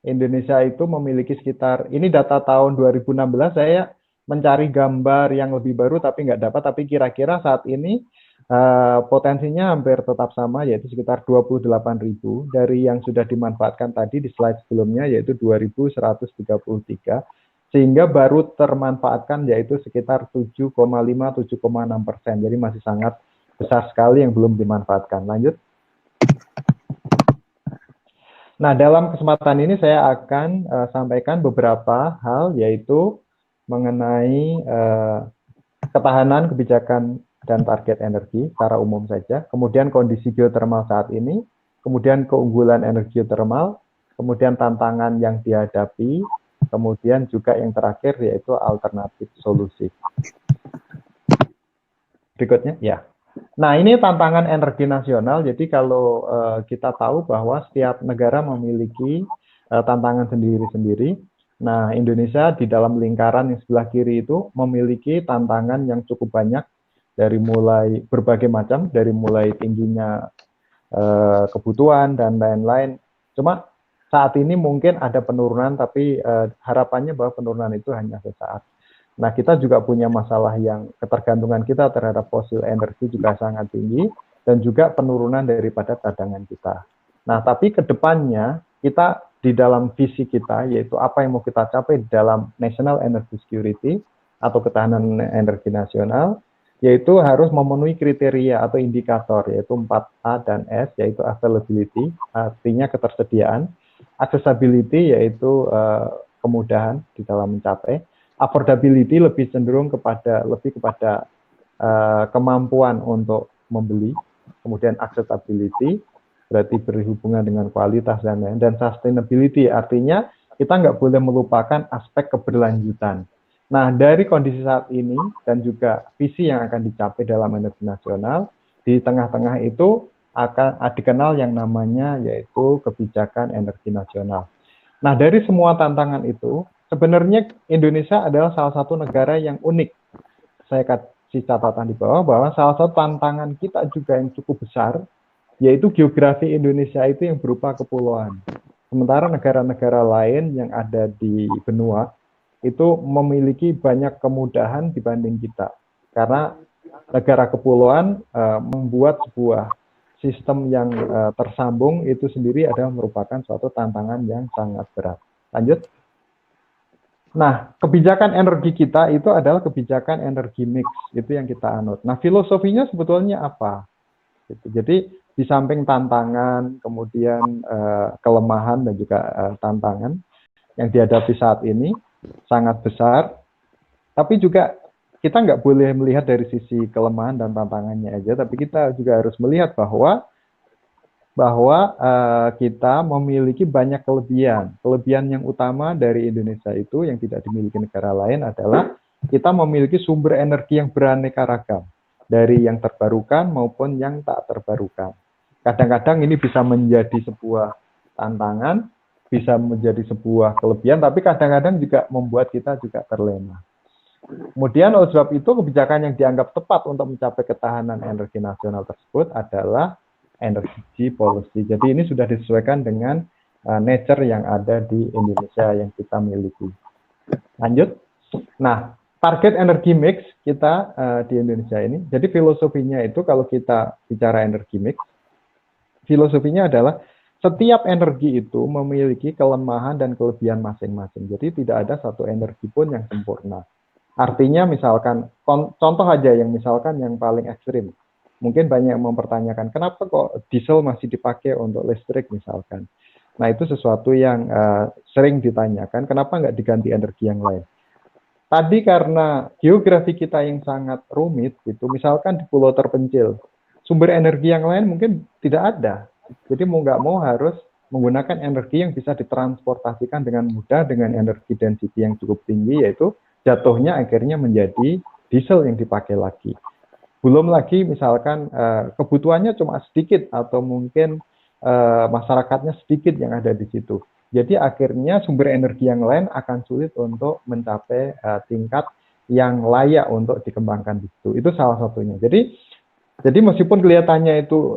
Indonesia itu memiliki sekitar, ini data tahun 2016, saya mencari gambar yang lebih baru tapi nggak dapat, tapi kira-kira saat ini potensinya hampir tetap sama, yaitu sekitar 28.000 dari yang sudah dimanfaatkan tadi di slide sebelumnya, yaitu 2.133, sehingga baru termanfaatkan yaitu sekitar 7,5-7,6%, jadi masih sangat besar sekali yang belum dimanfaatkan. Lanjut. Nah, dalam kesempatan ini saya akan sampaikan beberapa hal, yaitu mengenai ketahanan, kebijakan, dan target energi secara umum saja, kemudian kondisi geothermal saat ini, kemudian keunggulan energi geothermal, kemudian tantangan yang dihadapi, kemudian juga yang terakhir yaitu alternatif solusi. Berikutnya, ya. Nah, ini tantangan energi nasional. Jadi kalau kita tahu bahwa setiap negara memiliki tantangan sendiri-sendiri. Nah, Indonesia di dalam lingkaran yang sebelah kiri itu memiliki tantangan yang cukup banyak, dari mulai berbagai macam, dari mulai tingginya kebutuhan dan lain-lain. Cuma saat ini mungkin ada penurunan, tapi harapannya bahwa penurunan itu hanya sesaat. Nah, kita juga punya masalah yang ketergantungan kita terhadap fosil energi juga sangat tinggi, dan juga penurunan daripada cadangan kita. Nah, tapi ke depannya kita di dalam visi kita, yaitu apa yang mau kita capai dalam National Energy Security atau ketahanan energi nasional, yaitu harus memenuhi kriteria atau indikator, yaitu 4A dan S, yaitu availability, artinya ketersediaan, accessibility, yaitu kemudahan di dalam mencapai, affordability lebih cenderung kepada kemampuan untuk membeli, kemudian accessibility berarti berhubungan dengan kualitas dan lain, dan sustainability artinya kita nggak boleh melupakan aspek keberlanjutan. Nah, dari kondisi saat ini dan juga visi yang akan dicapai dalam energi nasional, di tengah-tengah itu akan dikenal yang namanya yaitu kebijakan energi nasional. Nah, dari semua tantangan itu, sebenarnya Indonesia adalah salah satu negara yang unik. Saya kasih catatan di bawah bahwa salah satu tantangan kita juga yang cukup besar, yaitu geografi Indonesia itu yang berupa kepulauan. Sementara negara-negara lain yang ada di benua itu memiliki banyak kemudahan dibanding kita. Karena negara kepulauan membuat sebuah sistem yang tersambung itu sendiri adalah merupakan suatu tantangan yang sangat berat. Lanjut. Nah, kebijakan energi kita itu adalah kebijakan energi mix, itu yang kita anut. Nah, filosofinya sebetulnya apa? Jadi, di samping tantangan, kemudian kelemahan dan juga tantangan yang dihadapi saat ini sangat besar, tapi juga kita nggak boleh melihat dari sisi kelemahan dan tantangannya aja, tapi kita juga harus melihat bahwa kita memiliki banyak kelebihan. Kelebihan yang utama dari Indonesia itu yang tidak dimiliki negara lain adalah kita memiliki sumber energi yang beraneka ragam, dari yang terbarukan maupun yang tak terbarukan. Kadang-kadang ini bisa menjadi sebuah tantangan, bisa menjadi sebuah kelebihan, tapi kadang-kadang juga membuat kita juga terlena. Kemudian oleh sebab itu kebijakan yang dianggap tepat untuk mencapai ketahanan energi nasional tersebut adalah energy policy. Jadi ini sudah disesuaikan dengan nature yang ada di Indonesia yang kita miliki. Lanjut. Nah, target energi mix kita di Indonesia ini, jadi filosofinya itu kalau kita bicara energi mix, filosofinya adalah setiap energi itu memiliki kelemahan dan kelebihan masing-masing. Jadi tidak ada satu energi pun yang sempurna. Artinya misalkan, contoh aja yang misalkan yang paling ekstrim. Mungkin banyak yang mempertanyakan, kenapa kok diesel masih dipakai untuk listrik misalkan. Nah itu sesuatu yang sering ditanyakan, kenapa nggak diganti energi yang lain. Tadi karena geografi kita yang sangat rumit, gitu, misalkan di pulau terpencil, sumber energi yang lain mungkin tidak ada. Jadi mau nggak mau harus menggunakan energi yang bisa ditransportasikan dengan mudah dengan energi density yang cukup tinggi, yaitu jatuhnya akhirnya menjadi diesel yang dipakai lagi. Belum lagi misalkan kebutuhannya cuma sedikit atau mungkin masyarakatnya sedikit yang ada di situ. Jadi akhirnya sumber energi yang lain akan sulit untuk mencapai tingkat yang layak untuk dikembangkan di situ. Itu salah satunya. Jadi meskipun kelihatannya itu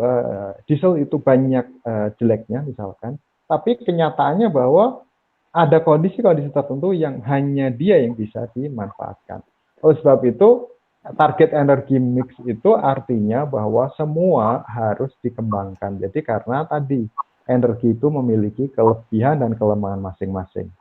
diesel itu banyak jeleknya misalkan, tapi kenyataannya bahwa ada kondisi-kondisi tertentu yang hanya dia yang bisa dimanfaatkan. Oleh sebab itu, target energi mix itu artinya bahwa semua harus dikembangkan. Jadi karena tadi energi itu memiliki kelebihan dan kelemahan masing-masing.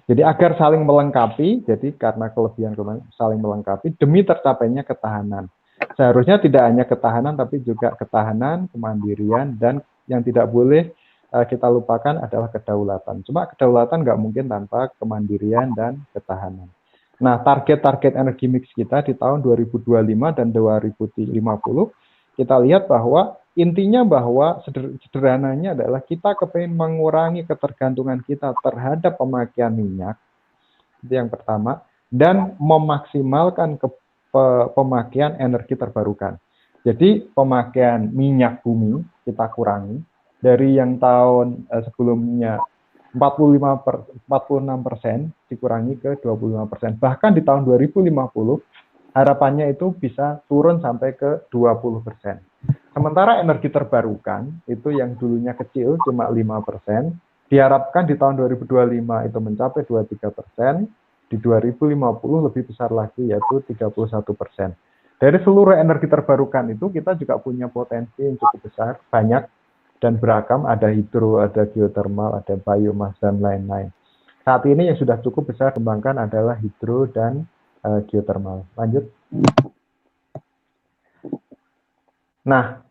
Jadi agar saling melengkapi, jadi karena kelebihan saling melengkapi demi tercapainya ketahanan. Seharusnya tidak hanya ketahanan, tapi juga ketahanan, kemandirian, dan yang tidak boleh kita lupakan adalah kedaulatan. Cuma kedaulatan nggak mungkin tanpa kemandirian dan ketahanan. Nah, target-target energi mix kita di tahun 2025 dan 2050, kita lihat bahwa intinya bahwa sederhananya adalah kita kepengen mengurangi ketergantungan kita terhadap pemakaian minyak, itu yang pertama, dan memaksimalkan pemakaian energi terbarukan. Jadi pemakaian minyak bumi kita kurangi, dari yang tahun sebelumnya 46% dikurangi ke 25%. Bahkan di tahun 2050 harapannya itu bisa turun sampai ke 20%. Sementara energi terbarukan itu yang dulunya kecil cuma 5%, diharapkan di tahun 2025 itu mencapai 23%, di 2050 lebih besar lagi yaitu 31%. Dari seluruh energi terbarukan itu kita juga punya potensi yang cukup besar, banyak dan beragam, ada hidro, ada geothermal, ada biomas, dan lain-lain. Saat ini yang sudah cukup besar kembangkan adalah hidro dan geothermal. Lanjut. Nah,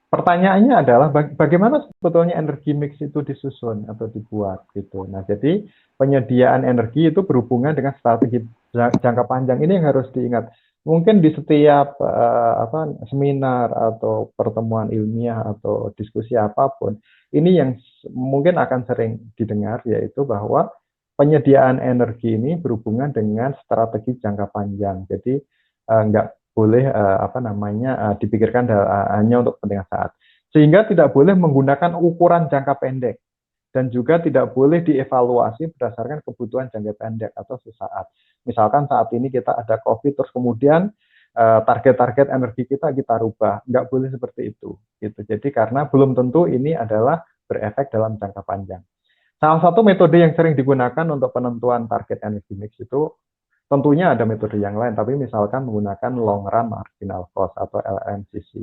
pertanyaannya adalah bagaimana sebetulnya energi mix itu disusun atau dibuat gitu. Nah, jadi penyediaan energi itu berhubungan dengan strategi jangka panjang. Ini yang harus diingat. Mungkin di setiap seminar atau pertemuan ilmiah atau diskusi apapun, ini yang mungkin akan sering didengar, yaitu bahwa penyediaan energi ini berhubungan dengan strategi jangka panjang. Jadi nggak boleh dipikirkan hanya untuk kepentingan saat. Sehingga tidak boleh menggunakan ukuran jangka pendek. Dan juga tidak boleh dievaluasi berdasarkan kebutuhan jangka pendek atau sesaat. Misalkan saat ini kita ada COVID, terus kemudian target-target energi kita rubah. Nggak boleh seperti itu. Gitu. Jadi karena belum tentu ini adalah berefek dalam jangka panjang. Salah satu metode yang sering digunakan untuk penentuan target energi mix itu, tentunya ada metode yang lain, tapi misalkan menggunakan long run marginal cost atau LMCC.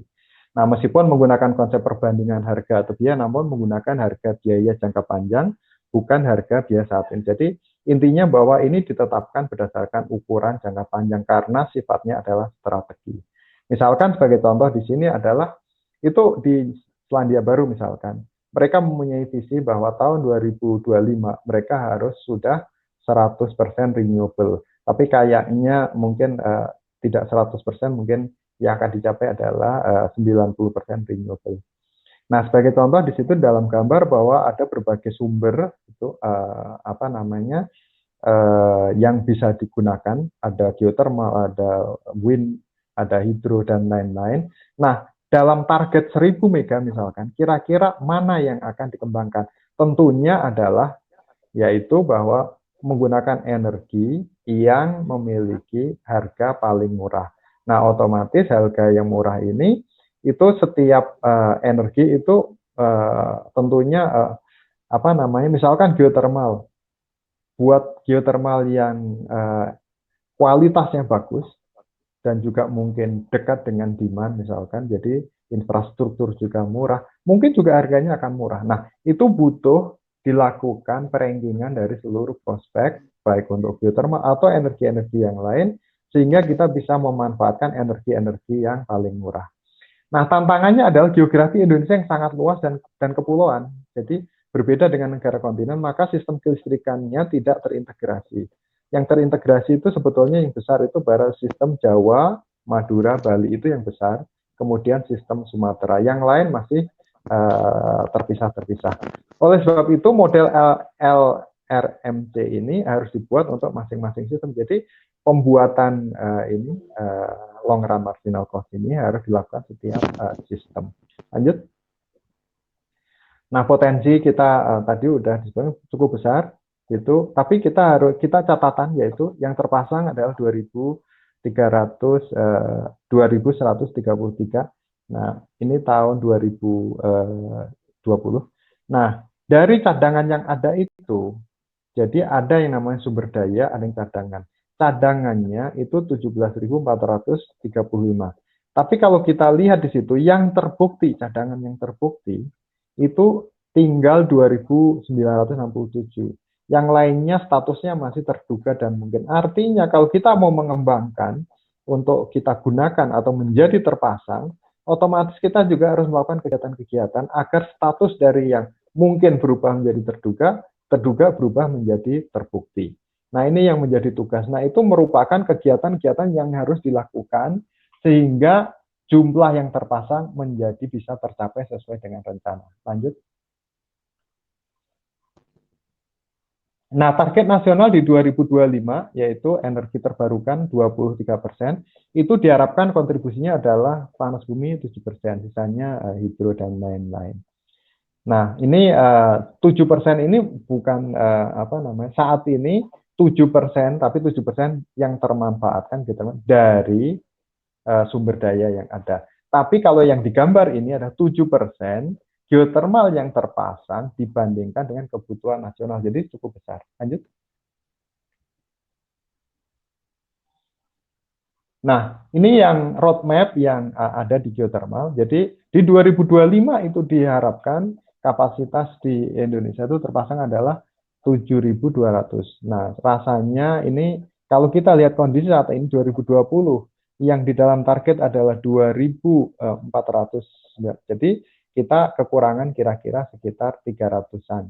Nah, meskipun menggunakan konsep perbandingan harga atau biaya, namun menggunakan harga biaya jangka panjang, bukan harga biaya saat ini. Jadi, intinya bahwa ini ditetapkan berdasarkan ukuran jangka panjang karena sifatnya adalah strategi. Misalkan sebagai contoh di sini adalah, itu di Selandia Baru misalkan, mereka mempunyai visi bahwa tahun 2025 mereka harus sudah 100% renewable. Tapi kayaknya mungkin tidak 100%, mungkin yang akan dicapai adalah 90% renewable. Nah, sebagai contoh di situ dalam gambar bahwa ada berbagai sumber itu yang bisa digunakan, ada geothermal, ada wind, ada hidro dan lain-lain. Nah, dalam target 1000 mega misalkan, kira-kira mana yang akan dikembangkan? tentunya adalah yaitu bahwa menggunakan energi yang memiliki harga paling murah. Nah, otomatis harga yang murah ini itu setiap energi itu tentunya misalkan geothermal. Buat geothermal yang kualitasnya bagus dan juga mungkin dekat dengan demand misalkan, jadi infrastruktur juga murah, mungkin juga harganya akan murah. Nah, itu butuh dilakukan perankingan dari seluruh prospek, baik untuk geothermal atau energi-energi yang lain, sehingga kita bisa memanfaatkan energi-energi yang paling murah. Nah, tantangannya adalah geografi Indonesia yang sangat luas dan kepulauan. Jadi, berbeda dengan negara kontinen, maka sistem kelistrikannya tidak terintegrasi. Yang terintegrasi itu sebetulnya yang besar itu baru sistem Jawa, Madura, Bali itu yang besar. Kemudian sistem Sumatera. Yang lain masih terpisah-terpisah. Oleh sebab itu model LRMC ini harus dibuat untuk masing-masing sistem. Jadi pembuatan long run marginal cost ini harus dilakukan setiap sistem. Lanjut. Nah, potensi kita tadi udah disebutkan cukup besar gitu, tapi kita catatan yaitu yang terpasang adalah 2133. Nah, ini tahun 2020. Nah, dari cadangan yang ada itu, jadi ada yang namanya sumber daya, ada yang cadangan. Cadangannya itu 17.435. Tapi kalau kita lihat di situ, yang terbukti, cadangan yang terbukti, itu tinggal 2.967. Yang lainnya statusnya masih terduga dan mungkin. Artinya kalau kita mau mengembangkan untuk kita gunakan atau menjadi terpasang, otomatis kita juga harus melakukan kegiatan-kegiatan agar status dari yang mungkin berubah menjadi terduga berubah menjadi terbukti. Nah, ini yang menjadi tugas. Nah, itu merupakan kegiatan-kegiatan yang harus dilakukan sehingga jumlah yang terpasang menjadi bisa tercapai sesuai dengan rencana. Lanjut. Nah, target nasional di 2025 yaitu energi terbarukan 23%, itu diharapkan kontribusinya adalah panas bumi 7%, sisanya hidro dan lain-lain. Nah, ini 7% ini bukan saat ini 7%, tapi 7% yang termanfaatkan gitu, dari sumber daya yang ada. Tapi kalau yang digambar ini ada 7% geothermal yang terpasang dibandingkan dengan kebutuhan nasional. Jadi cukup besar. Lanjut. Nah, ini yang roadmap yang ada di geothermal. Jadi di 2025 itu diharapkan kapasitas di Indonesia itu terpasang adalah 7.200. Nah, rasanya ini kalau kita lihat kondisi saat ini 2020 yang di dalam target adalah 2.400. Jadi kita kekurangan kira-kira sekitar 300-an.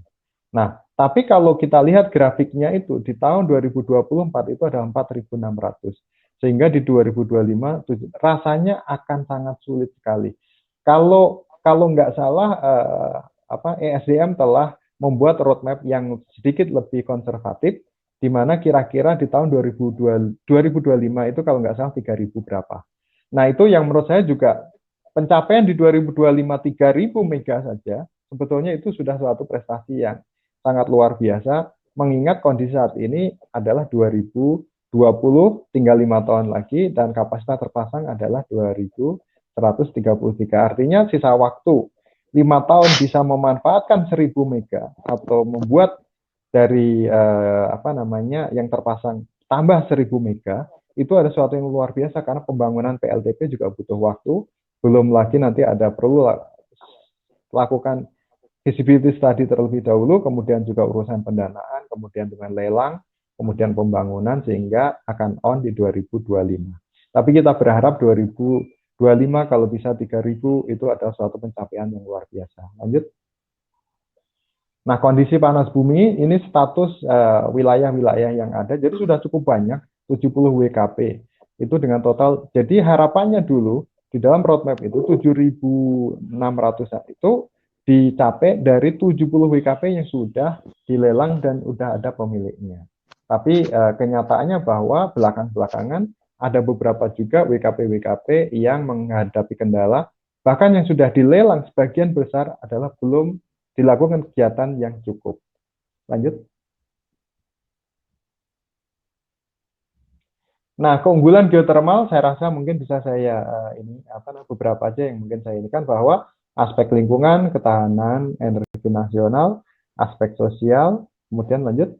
Nah, tapi kalau kita lihat grafiknya itu di tahun 2024 itu ada 4.600. Sehingga di 2025 rasanya akan sangat sulit sekali. Kalau nggak salah ESDM telah membuat roadmap yang sedikit lebih konservatif, di mana kira-kira di tahun 2025 itu kalau nggak salah 3.000 berapa. Nah, itu yang menurut saya juga pencapaian di 2025 3.000 mega saja, sebetulnya itu sudah suatu prestasi yang sangat luar biasa, mengingat kondisi saat ini adalah 2020, tinggal 5 tahun lagi, dan kapasitas terpasang adalah 2.133. Artinya sisa waktu 5 tahun bisa memanfaatkan 1.000 mega, atau membuat dari yang terpasang tambah 1.000 mega, itu ada sesuatu yang luar biasa, karena pembangunan PLTP juga butuh waktu. Belum lagi nanti ada perlu lakukan feasibility study terlebih dahulu, kemudian juga urusan pendanaan, kemudian dengan lelang, kemudian pembangunan, sehingga akan on di 2025. Tapi kita berharap 2025 kalau bisa 3.000 itu adalah suatu pencapaian yang luar biasa. Lanjut. Nah, kondisi panas bumi ini status wilayah-wilayah yang ada, jadi sudah cukup banyak, 70 WKP. Itu dengan total, jadi harapannya dulu, di dalam roadmap itu 7.600 itu dicapai dari 70 WKP yang sudah dilelang dan sudah ada pemiliknya. Tapi kenyataannya bahwa belakangan-belakangan ada beberapa juga WKP-WKP yang menghadapi kendala, bahkan yang sudah dilelang sebagian besar adalah belum dilakukan kegiatan yang cukup. Lanjut. Nah, keunggulan geothermal saya rasa mungkin bisa saya beberapa aja yang mungkin saya ini kan, bahwa aspek lingkungan, ketahanan energi nasional, aspek sosial, kemudian lanjut.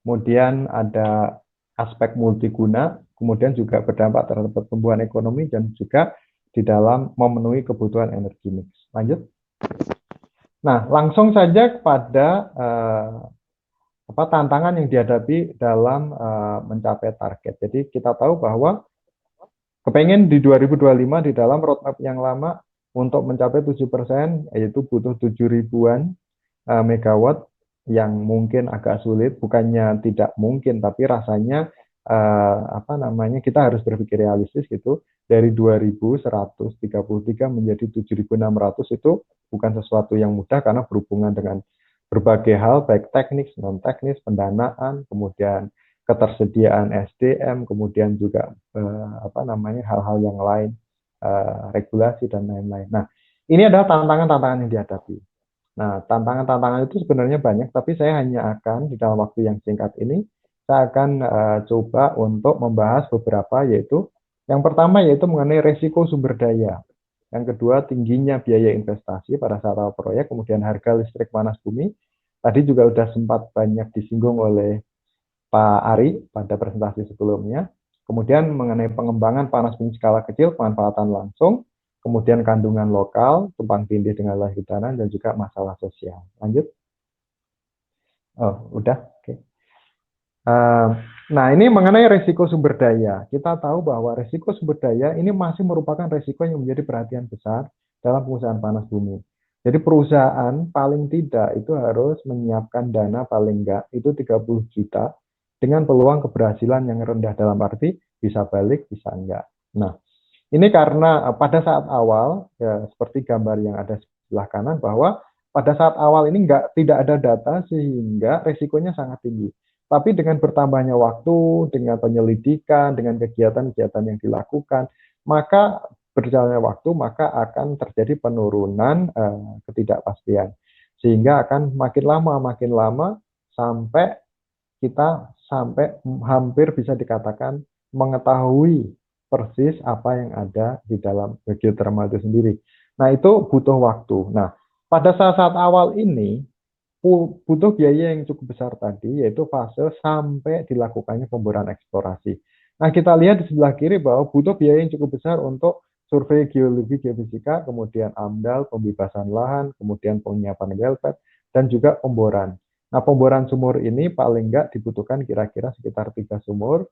Kemudian ada aspek multiguna, kemudian juga berdampak terhadap pertumbuhan ekonomi dan juga di dalam memenuhi kebutuhan energi mix. Lanjut. Nah, langsung saja kepada tantangan yang dihadapi dalam mencapai target. Jadi kita tahu bahwa kepengen di 2025 di dalam roadmap yang lama untuk mencapai 7%, yaitu butuh 7 ribuan megawatt, yang mungkin agak sulit, bukannya tidak mungkin, tapi rasanya kita harus berpikir realistis gitu. Dari 2133 menjadi 7600 itu bukan sesuatu yang mudah karena berhubungan dengan berbagai hal, baik teknis, non teknis, pendanaan, kemudian ketersediaan SDM, kemudian juga hal-hal yang lain, regulasi dan lain-lain. Nah, ini adalah tantangan-tantangan yang dihadapi. Nah, tantangan-tantangan itu sebenarnya banyak, tapi saya hanya akan di dalam waktu yang singkat ini saya akan coba untuk membahas beberapa, yaitu yang pertama yaitu mengenai risiko sumber daya. Yang kedua, tingginya biaya investasi pada saat awal proyek, kemudian harga listrik panas bumi. Tadi juga sudah sempat banyak disinggung oleh Pak Ari pada presentasi sebelumnya. Kemudian mengenai pengembangan panas bumi skala kecil, pemanfaatan langsung, kemudian kandungan lokal, tumpang tindih dengan wilayah hutanan, dan juga masalah sosial. Lanjut. Oh, udah. Oke. Nah, ini mengenai risiko sumber daya. Kita tahu bahwa risiko sumber daya ini masih merupakan risiko yang menjadi perhatian besar dalam pengusahaan panas bumi. Jadi perusahaan paling tidak itu harus menyiapkan dana paling enggak itu 30 juta dengan peluang keberhasilan yang rendah, dalam arti bisa balik, bisa enggak. Nah, ini karena pada saat awal, ya, seperti gambar yang ada sebelah kanan, bahwa pada saat awal ini tidak ada data sehingga risikonya sangat tinggi. Tapi dengan bertambahnya waktu, dengan penyelidikan, dengan kegiatan-kegiatan yang dilakukan, maka berjalannya waktu, maka akan terjadi penurunan ketidakpastian. Sehingga akan makin lama, sampai kita hampir bisa dikatakan mengetahui persis apa yang ada di dalam geothermal itu sendiri. Nah, itu butuh waktu. Nah, pada saat-saat awal ini, butuh biaya yang cukup besar tadi, yaitu fase sampai dilakukannya pemboran eksplorasi. Nah, kita lihat di sebelah kiri bahwa butuh biaya yang cukup besar untuk survei geologi geofisika, kemudian AMDAL, pembebasan lahan, kemudian penyiapan wellpad, dan juga pemboran. Nah, pemboran sumur ini paling enggak dibutuhkan kira-kira sekitar 3 sumur.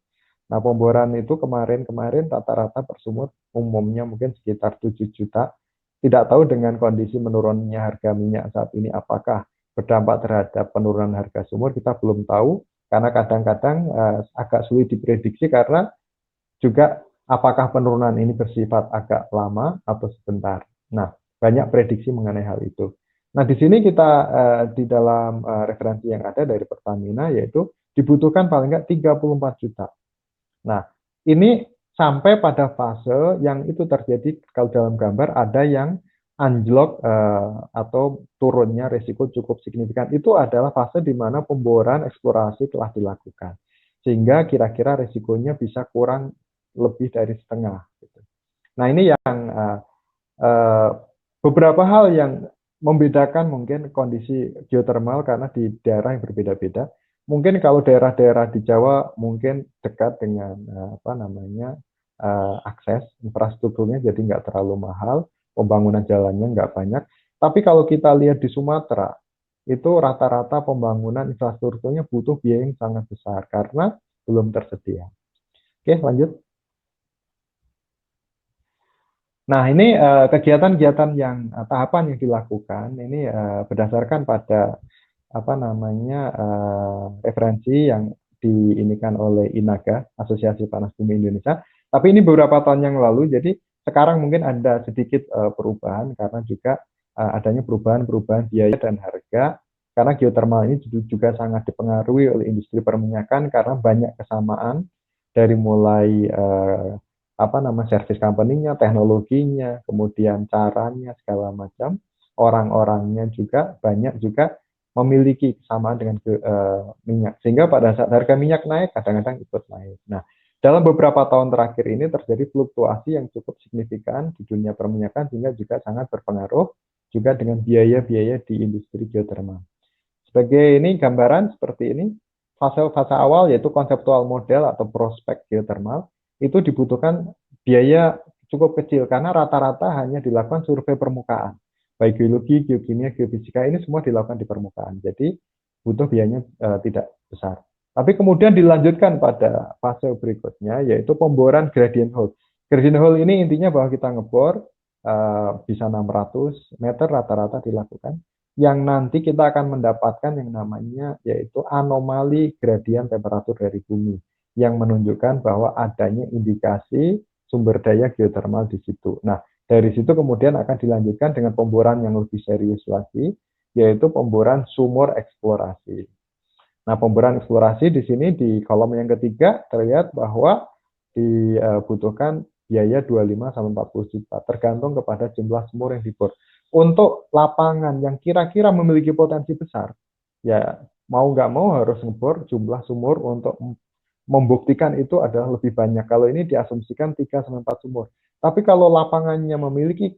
Nah, pemboran itu kemarin rata-rata per sumur umumnya mungkin sekitar 7 juta. Tidak tahu dengan kondisi menurunnya harga minyak saat ini apakah berdampak terhadap penurunan harga sumur, kita belum tahu, karena kadang-kadang agak sulit diprediksi, karena juga apakah penurunan ini bersifat agak lama atau sebentar. Nah, banyak prediksi mengenai hal itu. Nah, di sini kita di dalam referensi yang ada dari Pertamina, yaitu dibutuhkan paling nggak 34 juta. Nah, ini sampai pada fase yang itu terjadi, kalau dalam gambar ada yang anjlok atau turunnya risiko cukup signifikan. Itu adalah fase di mana pemboran eksplorasi telah dilakukan. Sehingga kira-kira risikonya bisa kurang lebih dari setengah. Gitu. Nah, ini yang beberapa hal yang membedakan mungkin kondisi geothermal karena di daerah yang berbeda-beda. Mungkin kalau daerah-daerah di Jawa mungkin dekat dengan akses infrastrukturnya, jadi nggak terlalu mahal, pembangunan jalannya nggak banyak. Tapi kalau kita lihat di Sumatera, itu rata-rata pembangunan infrastrukturnya butuh biaya yang sangat besar karena belum tersedia. Oke, lanjut. Nah, ini kegiatan-kegiatan yang tahapan yang dilakukan ini berdasarkan pada referensi yang diinikan oleh INAGA, Asosiasi Panas Bumi Indonesia. Tapi ini beberapa tahun yang lalu, jadi sekarang mungkin ada sedikit perubahan karena juga adanya perubahan biaya dan harga, karena geothermal ini juga sangat dipengaruhi oleh industri perminyakan karena banyak kesamaan dari mulai service company-nya, teknologinya, kemudian caranya, segala macam. orang-orangnya juga banyak juga memiliki kesamaan dengan minyak. Sehingga pada saat harga minyak naik, kadang-kadang ikut naik. Nah, dalam beberapa tahun terakhir ini terjadi fluktuasi yang cukup signifikan di dunia perminyakan, sehingga juga sangat berpengaruh juga dengan biaya-biaya di industri geotermal. Sebagai ini gambaran seperti ini, fase-fase awal yaitu konseptual model atau prospek geotermal, itu dibutuhkan biaya cukup kecil karena rata-rata hanya dilakukan survei permukaan. Baik geologi, geokimia, geofisika ini semua dilakukan di permukaan. Jadi butuh biayanya tidak besar. Tapi kemudian dilanjutkan pada fase berikutnya yaitu pemboran gradient hole. Gradient hole ini intinya bahwa kita ngebor bisa 600 meter rata-rata dilakukan, yang nanti kita akan mendapatkan yang namanya yaitu anomali gradien temperatur dari bumi, yang menunjukkan bahwa adanya indikasi sumber daya geotermal di situ. Nah, dari situ kemudian akan dilanjutkan dengan pemboran yang lebih serius lagi, yaitu pemboran sumur eksplorasi. Nah, pemboran eksplorasi di sini di kolom yang ketiga terlihat bahwa dibutuhkan biaya 25-40 juta, tergantung kepada jumlah sumur yang dibor. Untuk lapangan yang kira-kira memiliki potensi besar, ya mau nggak mau harus ngebor jumlah sumur untuk membuktikan itu adalah lebih banyak. Kalau ini diasumsikan 3-4 sumur. Tapi kalau lapangannya memiliki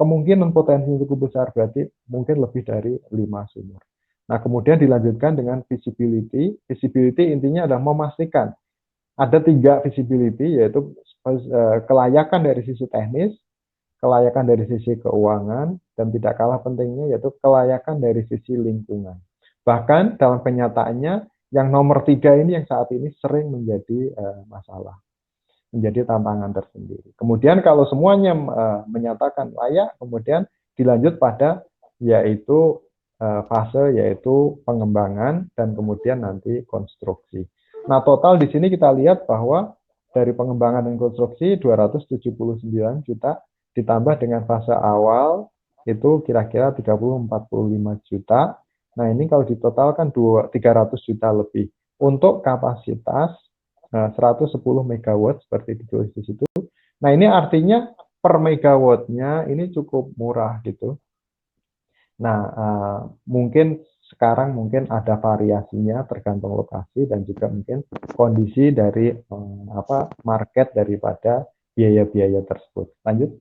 kemungkinan potensi yang cukup besar, berarti mungkin lebih dari 5 sumur. Nah, kemudian dilanjutkan dengan visibility. Visibility intinya adalah memastikan ada 3 visibility, yaitu kelayakan dari sisi teknis, kelayakan dari sisi keuangan, dan tidak kalah pentingnya yaitu kelayakan dari sisi lingkungan. Bahkan dalam kenyataannya, yang nomor 3 ini yang saat ini sering menjadi masalah, menjadi tantangan tersendiri. Kemudian kalau semuanya menyatakan layak, kemudian dilanjut pada yaitu fase yaitu pengembangan dan kemudian nanti konstruksi. Nah, total di sini kita lihat bahwa dari pengembangan dan konstruksi 279 juta ditambah dengan fase awal itu kira-kira 30-45 juta. Nah, ini kalau ditotalkan 300 juta lebih untuk kapasitas 110 megawatt seperti ditulis di situ. Nah, ini artinya per megawattnya ini cukup murah gitu. Nah, mungkin sekarang mungkin ada variasinya tergantung lokasi dan juga mungkin kondisi dari market daripada biaya-biaya tersebut. Lanjut.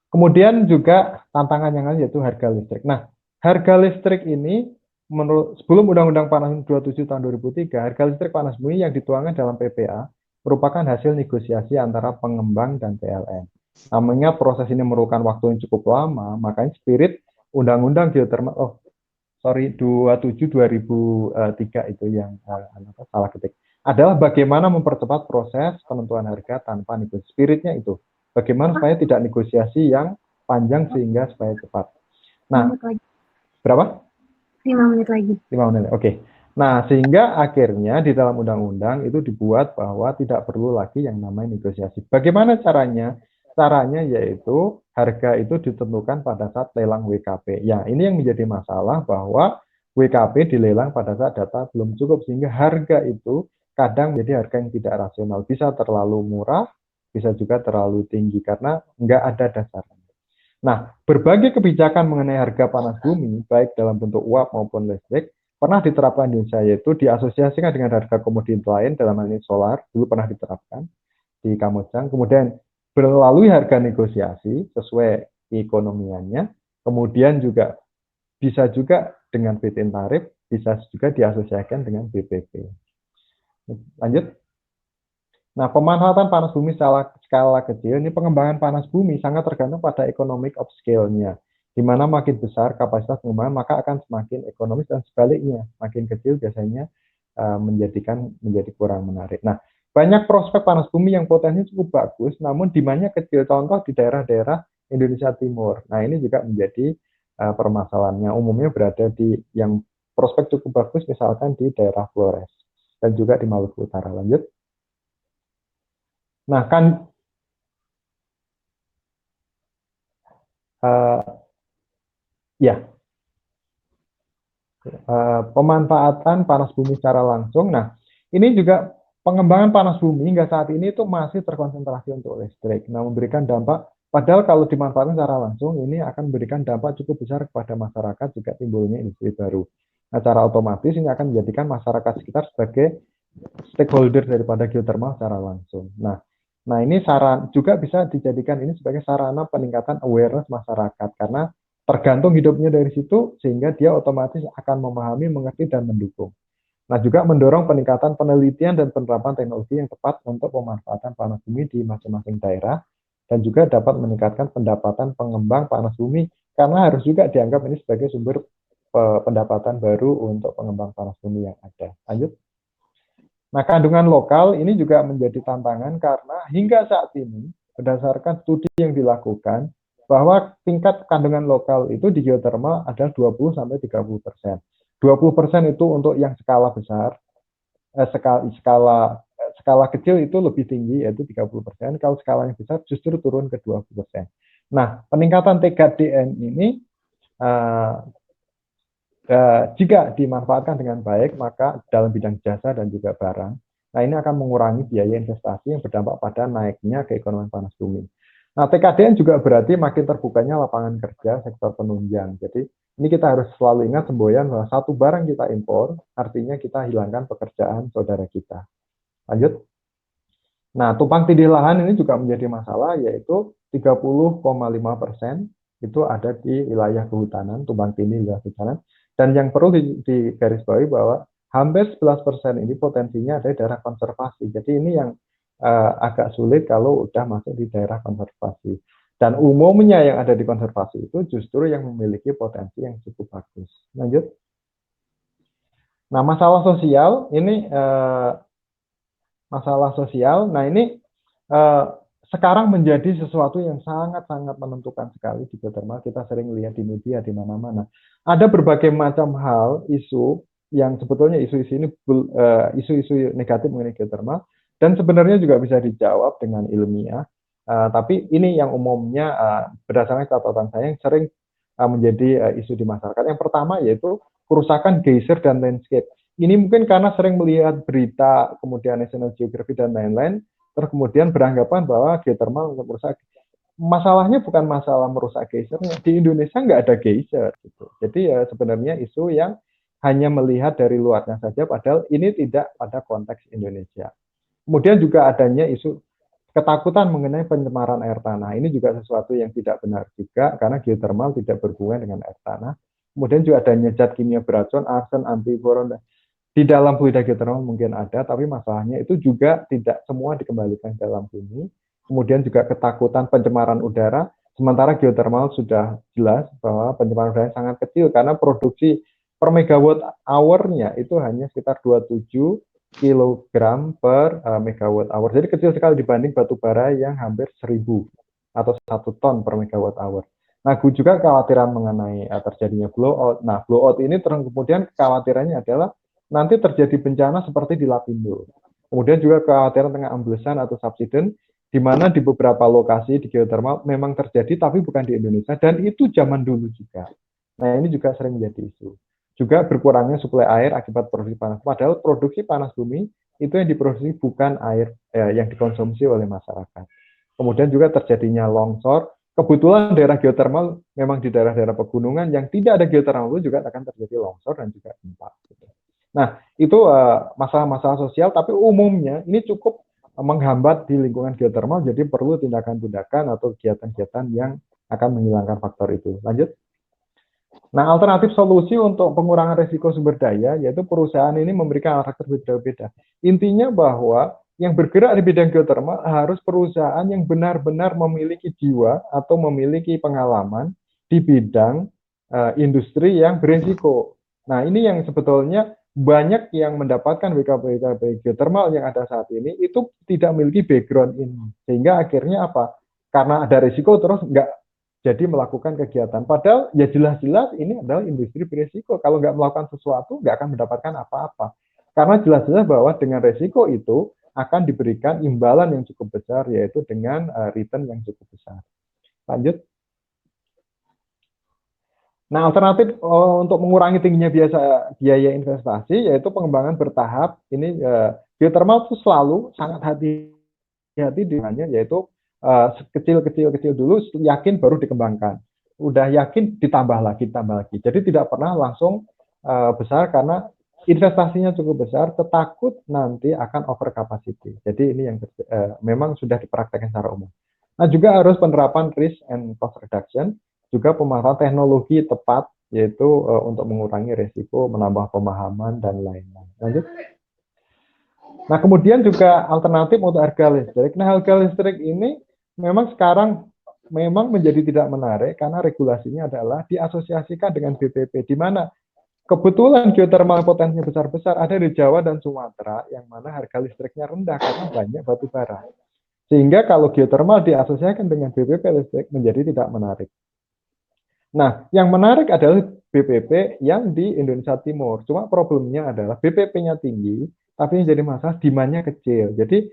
Kemudian juga tantangan yang lain yaitu harga listrik. Nah, harga listrik ini menurut sebelum Undang-Undang Panas 27 tahun 2003, harga listrik panas bumi yang dituangkan dalam PPA merupakan hasil negosiasi antara pengembang dan PLN. Nah, mengingat proses ini memerlukan waktu yang cukup lama, makanya spirit Undang-Undang Geotermal 27 2003 itu yang salah ketik. Adalah bagaimana mempercepat proses penentuan harga tanpa negosiasi. Spiritnya itu. Bagaimana supaya tidak negosiasi yang panjang sehingga supaya cepat. Nah, berapa? 5 menit lagi. 5 menit, oke. Nah, sehingga akhirnya di dalam undang-undang itu dibuat bahwa tidak perlu lagi yang namanya negosiasi. Bagaimana caranya? Caranya yaitu harga itu ditentukan pada saat lelang WKP. Ya, ini yang menjadi masalah bahwa WKP dilelang pada saat data belum cukup, sehingga harga itu kadang menjadi harga yang tidak rasional. Bisa terlalu murah, bisa juga terlalu tinggi karena nggak ada dasarnya. Nah, berbagai kebijakan mengenai harga panas bumi, baik dalam bentuk uap maupun listrik, pernah diterapkan di Indonesia, yaitu diasosiasikan dengan harga komoditi lain, dalam hal ini solar, dulu pernah diterapkan di Kamojang, kemudian melalui harga negosiasi sesuai keekonomiannya, kemudian juga bisa juga dengan fit-in tarif, bisa juga diasosiasikan dengan BPP. Lanjut. Nah, pemanfaatan panas bumi skala kecil, ini pengembangan panas bumi sangat tergantung pada economic of scale-nya. Di mana makin besar kapasitas pengembangan, maka akan semakin ekonomis, dan sebaliknya, makin kecil biasanya menjadi kurang menarik. Nah, banyak prospek panas bumi yang potensinya cukup bagus, namun demand-nya kecil. Contoh di daerah-daerah Indonesia Timur. Nah, ini juga menjadi permasalahannya. Umumnya berada di yang prospek cukup bagus, misalkan di daerah Flores dan juga di Maluku Utara. Lanjut. Nah, kan pemanfaatan panas bumi secara langsung. Nah, ini juga pengembangan panas bumi hingga saat ini itu masih terkonsentrasi untuk listrik. Nah, memberikan dampak Padahal kalau dimanfaatkan secara langsung, ini akan memberikan dampak cukup besar kepada masyarakat jika timbulnya industri baru. Nah, secara otomatis ini akan menjadikan masyarakat sekitar sebagai stakeholder daripada geothermal secara langsung. Nah ini saran juga bisa dijadikan ini sebagai sarana peningkatan awareness masyarakat karena tergantung hidupnya dari situ sehingga dia otomatis akan memahami, mengerti dan mendukung. Nah juga mendorong peningkatan penelitian dan penerapan teknologi yang tepat untuk pemanfaatan panas bumi di masing-masing daerah dan juga dapat meningkatkan pendapatan pengembang panas bumi karena harus juga dianggap ini sebagai sumber pendapatan baru untuk pengembang panas bumi yang ada. Lanjut. Nah, kandungan lokal ini juga menjadi tantangan karena hingga saat ini, berdasarkan studi yang dilakukan, bahwa tingkat kandungan lokal itu di geothermal adalah 20-30%. 20% itu untuk yang skala besar, skala kecil itu lebih tinggi, yaitu 30%. Kalau skala yang besar justru turun ke 20%. Nah, peningkatan TKDN ini jika dimanfaatkan dengan baik, maka dalam bidang jasa dan juga barang, nah ini akan mengurangi biaya investasi yang berdampak pada naiknya keekonomian panas bumi. Nah, TKDN juga berarti makin terbukanya lapangan kerja sektor penunjang. Jadi, ini kita harus selalu ingat semboyan bahwa satu barang kita impor, artinya kita hilangkan pekerjaan saudara kita. Lanjut. Nah, tumpang tindih lahan ini juga menjadi masalah, yaitu 30,5% itu ada di wilayah kehutanan, tumpang tindih wilayah kehutanan. Dan yang perlu digarisbawahi bahwa hampir 11% ini potensinya ada di daerah konservasi. Jadi ini yang agak sulit kalau udah masuk di daerah konservasi. Dan umumnya yang ada di konservasi itu justru yang memiliki potensi yang cukup bagus. Lanjut. Nah, masalah sosial ini nah ini sekarang menjadi sesuatu yang sangat-sangat menentukan sekali di geothermal. Kita sering lihat di media di mana-mana. Ada berbagai macam hal, isu yang sebetulnya isu-isu ini isu-isu negatif mengenai geothermal dan sebenarnya juga bisa dijawab dengan ilmiah. Tapi ini yang umumnya berdasarkan catatan saya yang sering menjadi isu di masyarakat. Yang pertama yaitu kerusakan geyser dan landscape. Ini mungkin karena sering melihat berita, kemudian National Geographic dan lain-lain, terus kemudian beranggapan bahwa geothermal untuk merusak. Masalahnya bukan masalah merusak geysernya. Di Indonesia nggak ada geyser. Gitu. Jadi ya sebenarnya isu yang hanya melihat dari luarnya saja, padahal ini tidak pada konteks Indonesia. Kemudian juga adanya isu ketakutan mengenai pencemaran air tanah. Ini juga sesuatu yang tidak benar juga, karena geothermal tidak berhubungan dengan air tanah. Kemudian juga adanya zat kimia beracun, arsen, antiporon. Di dalam fluida geothermal mungkin ada, tapi masalahnya itu juga tidak semua dikembalikan ke dalam bumi. Kemudian juga ketakutan pencemaran udara, sementara geothermal sudah jelas bahwa pencemaran udara sangat kecil karena produksi per megawatt hour-nya itu hanya sekitar 27 kg per megawatt hour. Jadi kecil sekali dibanding batu bara yang hampir 1000 atau 1 ton per megawatt hour. Nah, juga kekhawatiran mengenai terjadinya blowout. Nah, blowout ini kemudian kekhawatirannya adalah nanti terjadi bencana seperti di Lapindo. Kemudian juga kekhawatiran tentang amblesan atau subsiden, di mana di beberapa lokasi di geothermal memang terjadi, tapi bukan di Indonesia, dan itu zaman dulu juga. Nah, ini juga sering menjadi isu. Juga berkurangnya suplai air akibat produksi panas. Padahal produksi panas bumi itu yang diproduksi bukan air yang dikonsumsi oleh masyarakat. Kemudian juga terjadinya longsor. Kebetulan daerah geothermal memang di daerah-daerah pegunungan yang tidak ada geothermal itu juga akan terjadi longsor dan juga gempa. Nah, itu masalah-masalah sosial, tapi umumnya ini cukup menghambat di lingkungan geothermal, jadi perlu tindakan-tindakan atau kegiatan-kegiatan yang akan menghilangkan faktor itu. Lanjut. Nah, alternatif solusi untuk pengurangan risiko sumber daya, yaitu perusahaan ini memberikan karakter berbeda-beda. Intinya bahwa yang bergerak di bidang geothermal harus perusahaan yang benar-benar memiliki jiwa atau memiliki pengalaman di bidang industri yang berisiko. Nah, ini yang sebetulnya banyak yang mendapatkan WKB geothermal yang ada saat ini itu tidak memiliki background ini. Sehingga akhirnya apa? Karena ada risiko terus nggak jadi melakukan kegiatan. Padahal ya jelas-jelas ini adalah industri berisiko. Kalau nggak melakukan sesuatu, nggak akan mendapatkan apa-apa. Karena jelas-jelas bahwa dengan risiko itu akan diberikan imbalan yang cukup besar, yaitu dengan return yang cukup besar. Lanjut. Nah, alternatif untuk mengurangi tingginya biaya investasi yaitu pengembangan bertahap. Ini geothermal itu selalu sangat hati-hati dengannya, yaitu kecil dulu, yakin baru dikembangkan. Udah yakin ditambah lagi. Jadi tidak pernah langsung besar karena investasinya cukup besar, ketakut nanti akan over capacity. Jadi ini yang memang sudah dipraktekkan secara umum. Nah, juga harus penerapan risk and cost reduction, juga pemanfaatan teknologi tepat, yaitu untuk mengurangi risiko, menambah pemahaman, dan lain-lain. Lanjut. Nah, kemudian juga alternatif untuk harga listrik. Nah, harga listrik ini memang sekarang memang menjadi tidak menarik karena regulasinya adalah diasosiasikan dengan BPP, di mana kebetulan geothermal potensinya besar-besar ada di Jawa dan Sumatera, yang mana harga listriknya rendah karena banyak batu bara. Sehingga kalau geothermal diasosiasikan dengan BPP listrik menjadi tidak menarik. Nah, yang menarik adalah BPP yang di Indonesia Timur. Cuma problemnya adalah BPP-nya tinggi, tapi yang jadi masalah demand-nya kecil. Jadi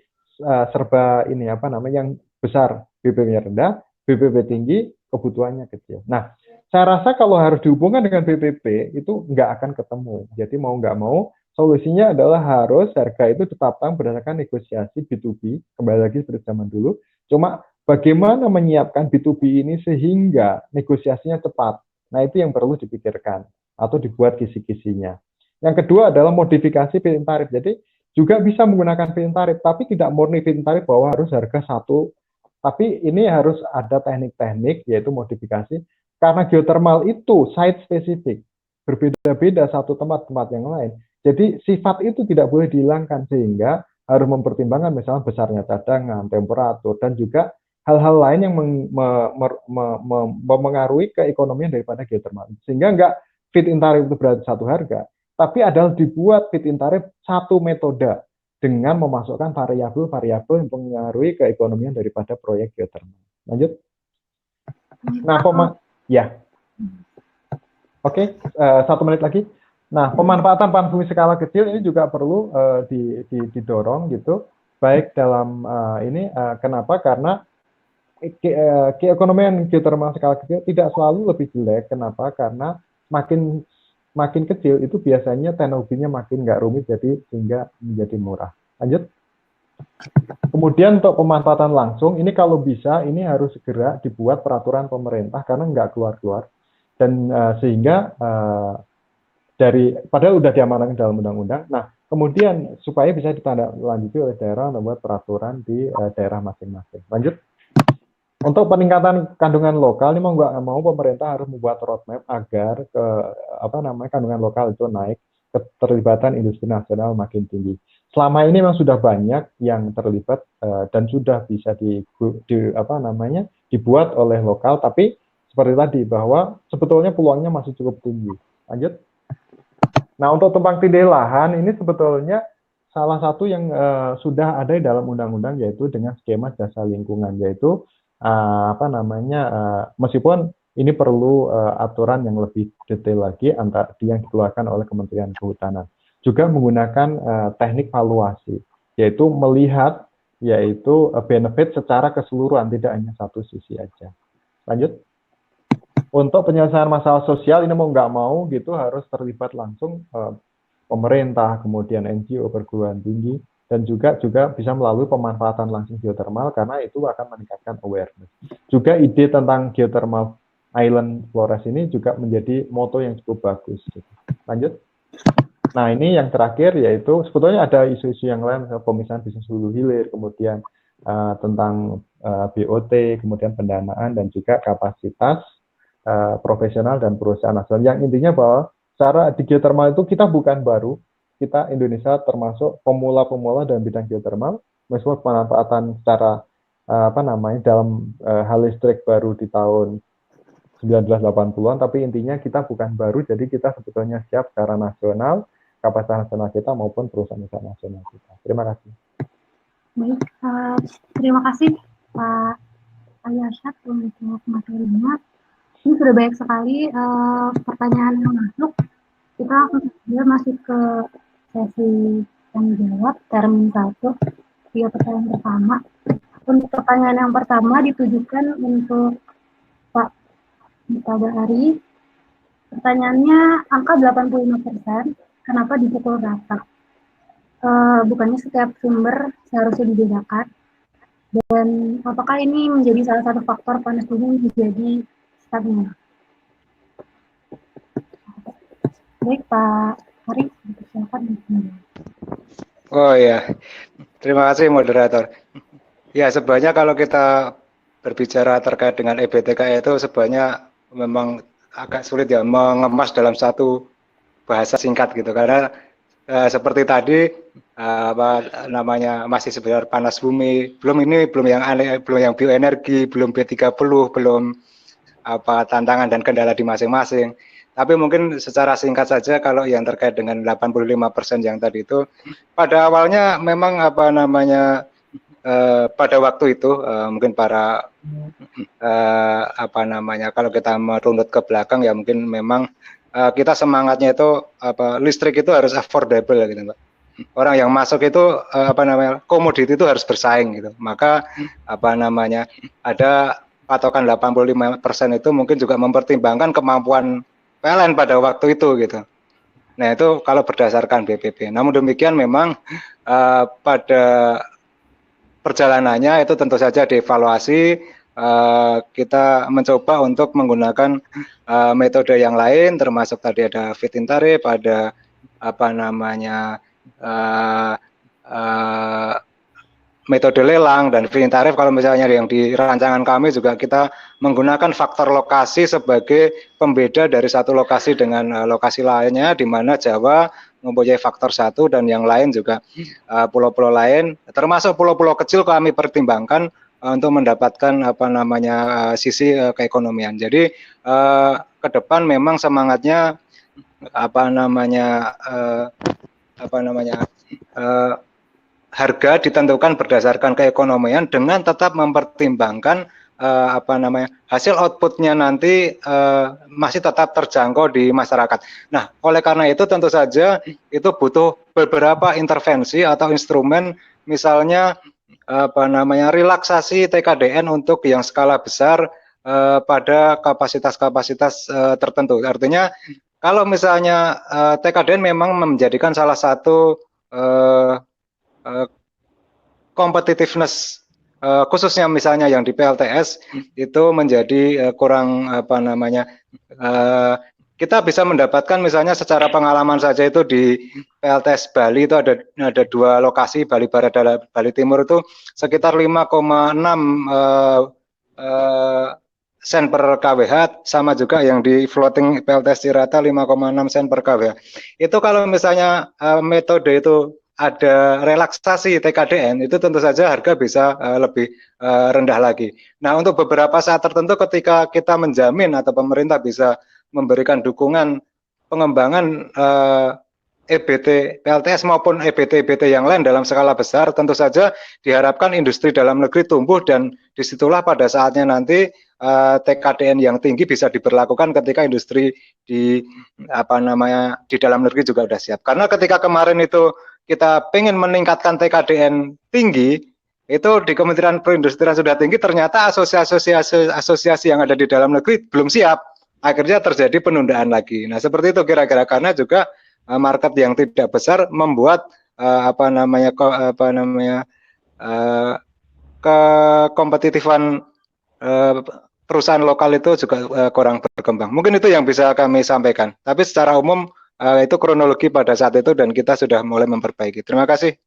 serba ini apa namanya, yang besar BPP-nya rendah, BPP tinggi, kebutuhannya kecil. Nah, saya rasa kalau harus dihubungkan dengan BPP itu nggak akan ketemu. Jadi mau nggak mau solusinya adalah harus harga itu ditetapkan berdasarkan negosiasi B2B, kembali lagi seperti zaman dulu. Cuma bagaimana menyiapkan B2B ini sehingga negosiasinya cepat. Nah, itu yang perlu dipikirkan atau dibuat kisi-kisinya. Yang kedua adalah modifikasi feed-in tarif. Jadi juga bisa menggunakan feed-in tarif, tapi tidak murni feed-in tarif bahwa harus harga satu. Tapi ini harus ada teknik-teknik, yaitu modifikasi. Karena geothermal itu site spesifik, berbeda-beda satu tempat yang lain. Jadi sifat itu tidak boleh dihilangkan, sehingga harus mempertimbangkan misalnya besarnya cadangan, temperatur, dan juga hal-hal lain yang mempengaruhi keekonomian daripada geothermal. Sehingga nggak feed-in tarif itu berarti satu harga, tapi adalah dibuat feed-in tarif satu metode dengan memasukkan variabel-variabel yang mempengaruhi keekonomian daripada proyek geothermal. Lanjut. Nah, ya. Oke, 1 menit lagi. Nah, pemanfaatan panas bumi skala kecil ini juga perlu didorong gitu, baik dalam kenapa? Karena keekonomian geothermal skala kecil tidak selalu lebih jelek. Kenapa? Karena makin kecil itu biasanya teknologinya makin nggak rumit, jadi sehingga menjadi murah. Lanjut. Kemudian untuk pemanfaatan langsung, ini kalau bisa ini harus segera dibuat peraturan pemerintah karena nggak keluar-keluar, dan sehingga padahal udah diamanatkan dalam undang-undang. Nah, kemudian supaya bisa ditindaklanjuti oleh daerah membuat peraturan di daerah masing-masing. Lanjut. Untuk peningkatan kandungan lokal, ini mau nggak mau pemerintah harus membuat roadmap agar kandungan lokal itu naik, keterlibatan industri nasional makin tinggi. Selama ini memang sudah banyak yang terlibat dan sudah bisa dibuat oleh lokal, tapi seperti tadi bahwa sebetulnya peluangnya masih cukup tinggi. Lanjut. Nah, untuk tumpang tindih lahan ini sebetulnya salah satu yang sudah ada di dalam undang-undang, yaitu dengan skema jasa lingkungan, yaitu meskipun ini perlu aturan yang lebih detail lagi antara yang dikeluarkan oleh Kementerian Kehutanan. Juga menggunakan teknik valuasi, yaitu melihat benefit secara keseluruhan, tidak hanya satu sisi aja. Lanjut. Untuk penyelesaian masalah sosial ini mau nggak mau gitu harus terlibat langsung pemerintah, kemudian NGO, perguruan tinggi, dan juga bisa melalui pemanfaatan langsung geothermal karena itu akan meningkatkan awareness. Juga ide tentang geothermal island Flores ini juga menjadi moto yang cukup bagus. Lanjut. Nah, ini yang terakhir yaitu sebetulnya ada isu-isu yang lain, pemisahan bisnis hulu hilir, kemudian tentang BOT, kemudian pendanaan, dan juga kapasitas profesional dan perusahaan nasional. Yang intinya bahwa secara di geothermal itu kita bukan baru, kita Indonesia termasuk pemula-pemula dalam bidang geothermal, meskipun pemanfaatan secara dalam hal listrik baru di tahun 1980-an, tapi intinya kita bukan baru, jadi kita sebetulnya siap secara nasional, kapasitas nasional kita maupun perusahaan nasional kita. Terima kasih. Baik, terima kasih Pak Ayasat untuk materinya. Ini sudah banyak sekali pertanyaan yang masuk. Kita langsung masuk ke sesi tanya jawab termin 1. 3 pertanyaan pertama. Untuk pertanyaan yang pertama ditujukan untuk Pak Ari. Pertanyaannya, angka 85%, kenapa dipukul rata? Bukannya setiap sumber seharusnya dibedakan? Dan apakah ini menjadi salah satu faktor panas bumi menjadi stagnan? Baik Pak Ari, silakan. Oh ya, terima kasih moderator. Ya, sebenarnya kalau kita berbicara terkait dengan EBTK itu sebenarnya memang agak sulit ya mengemas dalam satu bahasa singkat gitu, karena seperti tadi apa namanya masih sebenarnya panas bumi, belum yang aneh, belum yang bioenergi, belum B30, belum apa tantangan dan kendala di masing-masing. Tapi mungkin secara singkat saja kalau yang terkait dengan 85% yang tadi itu pada awalnya memang apa namanya pada waktu itu mungkin para apa namanya kalau kita merunut ke belakang ya mungkin memang kita semangatnya itu apa listrik itu harus affordable gitu Mbak. Orang yang masuk itu apa namanya komoditi itu harus bersaing gitu. Maka apa namanya ada patokan 85% itu mungkin juga mempertimbangkan kemampuan PLN pada waktu itu gitu. Nah itu kalau berdasarkan BPP. Namun demikian memang pada perjalanannya itu tentu saja dievaluasi. Kita mencoba untuk menggunakan metode yang lain, termasuk tadi ada feed-in tarif, ada apa namanya metode lelang dan feed-in tarif. Kalau misalnya yang di rancangan kami juga kita menggunakan faktor lokasi sebagai pembeda dari satu lokasi dengan lokasi lainnya, di mana Jawa mempunyai faktor satu dan yang lain juga pulau-pulau lain, termasuk pulau-pulau kecil kami pertimbangkan untuk mendapatkan apa namanya sisi keekonomian. Jadi ke depan memang semangatnya apa namanya harga ditentukan berdasarkan keekonomian dengan tetap mempertimbangkan apa namanya hasil outputnya nanti masih tetap terjangkau di masyarakat. Nah, oleh karena itu tentu saja itu butuh beberapa intervensi atau instrumen, misalnya apa namanya relaksasi TKDN untuk yang skala besar pada kapasitas-kapasitas tertentu. Artinya kalau misalnya TKDN memang menjadikan salah satu competitiveness khususnya misalnya yang di PLTS itu menjadi kurang apa namanya kita bisa mendapatkan misalnya secara pengalaman saja itu di PLTS Bali itu ada dua lokasi, Bali Barat dan Bali Timur itu sekitar 5,6 sen per kWh, sama juga yang di floating PLTS Cirata 5,6 sen per kWh. Itu kalau misalnya metode itu ada relaksasi TKDN, itu tentu saja harga bisa lebih rendah lagi. Nah, untuk beberapa saat tertentu ketika kita menjamin atau pemerintah bisa memberikan dukungan pengembangan EBT PLTS maupun EBT yang lain dalam skala besar, tentu saja diharapkan industri dalam negeri tumbuh dan disitulah pada saatnya nanti TKDN yang tinggi bisa diberlakukan ketika industri di apa namanya di dalam negeri juga sudah siap. Karena ketika kemarin itu kita pengen meningkatkan TKDN tinggi, itu di Kementerian Perindustrian sudah tinggi, ternyata asosiasi yang ada di dalam negeri belum siap, akhirnya terjadi penundaan lagi. Nah seperti itu kira-kira, karena juga market yang tidak besar membuat kekompetitifan perusahaan lokal itu juga kurang berkembang. Mungkin itu yang bisa kami sampaikan. Tapi secara umum itu kronologi pada saat itu dan kita sudah mulai memperbaiki. Terima kasih.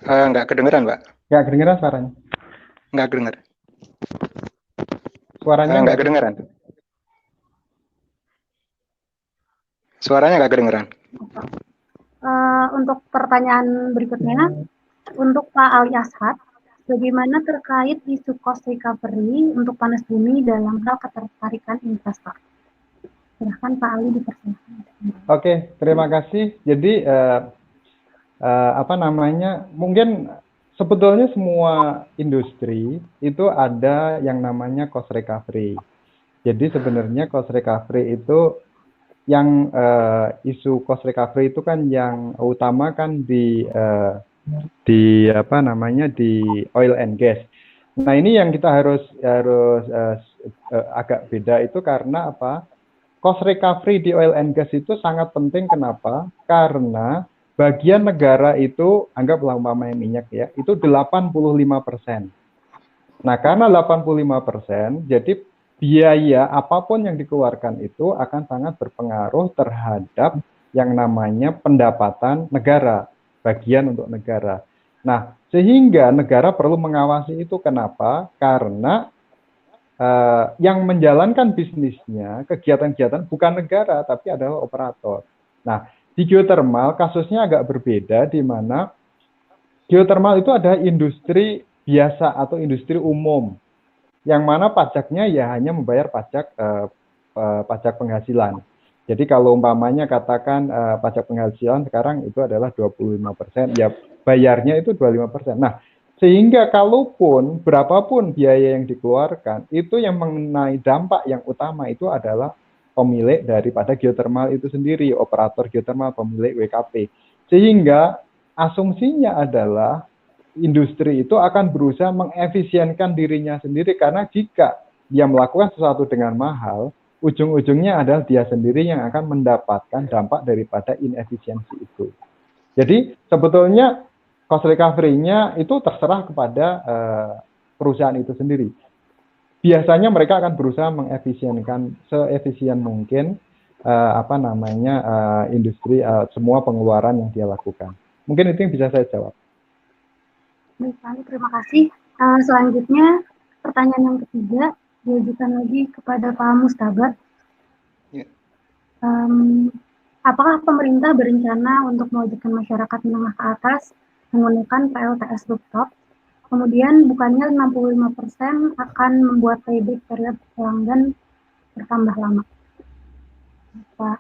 Nggak kedengeran, Pak. Nggak kedengeran suaranya. Nggak kedengeran. Suaranya nggak kedengeran. Suaranya nggak kedengeran. Untuk pertanyaan berikutnya, untuk Pak Ali Ashad, bagaimana terkait isu cost recovery untuk panas bumi dalam hal ketertarikan investor? Silahkan Pak Ali dipersilakan. Oke, terima kasih. Jadi apa namanya? Mungkin sebetulnya semua industri itu ada yang namanya cost recovery. Jadi sebenarnya cost recovery itu yang isu cost recovery itu kan yang utama kan di di apa namanya di oil and gas. Nah, ini yang kita harus agak beda itu karena apa? Cost recovery di oil and gas itu sangat penting. Kenapa? Karena bagian negara itu, anggaplah umpamanya minyak ya, itu 85%. Nah, karena 85%, jadi biaya apapun yang dikeluarkan itu akan sangat berpengaruh terhadap yang namanya pendapatan negara, bagian untuk negara. Nah, sehingga negara perlu mengawasi itu. Kenapa? Karena yang menjalankan bisnisnya, kegiatan-kegiatan bukan negara, tapi adalah operator. Nah, di geothermal kasusnya agak berbeda, di mana geothermal itu ada industri biasa atau industri umum, yang mana pajaknya ya hanya membayar pajak penghasilan. Jadi kalau umpamanya katakan pajak penghasilan sekarang itu adalah 25%, ya bayarnya itu 25%. Nah, sehingga kalaupun berapapun biaya yang dikeluarkan, itu yang mengenai dampak yang utama itu adalah pemilik daripada geothermal itu sendiri, operator geothermal, pemilik WKP. Sehingga asumsinya adalah industri itu akan berusaha mengefisienkan dirinya sendiri, karena jika dia melakukan sesuatu dengan mahal, ujung-ujungnya adalah dia sendiri yang akan mendapatkan dampak daripada inefisiensi itu. Jadi sebetulnya cost recovery-nya itu terserah kepada perusahaan itu sendiri. Biasanya mereka akan berusaha mengefisienkan seefisien mungkin industri semua pengeluaran yang dia lakukan. Mungkin itu yang bisa saya jawab. Baik, terima kasih. Selanjutnya pertanyaan yang ketiga diajukan lagi kepada Pak Mustabar. Ya. Apakah pemerintah berencana untuk mewajibkan masyarakat menengah ke atas menggunakan PLTS rooftop? Kemudian bukannya 65% akan membuat payback period pelanggan bertambah lama? Pak.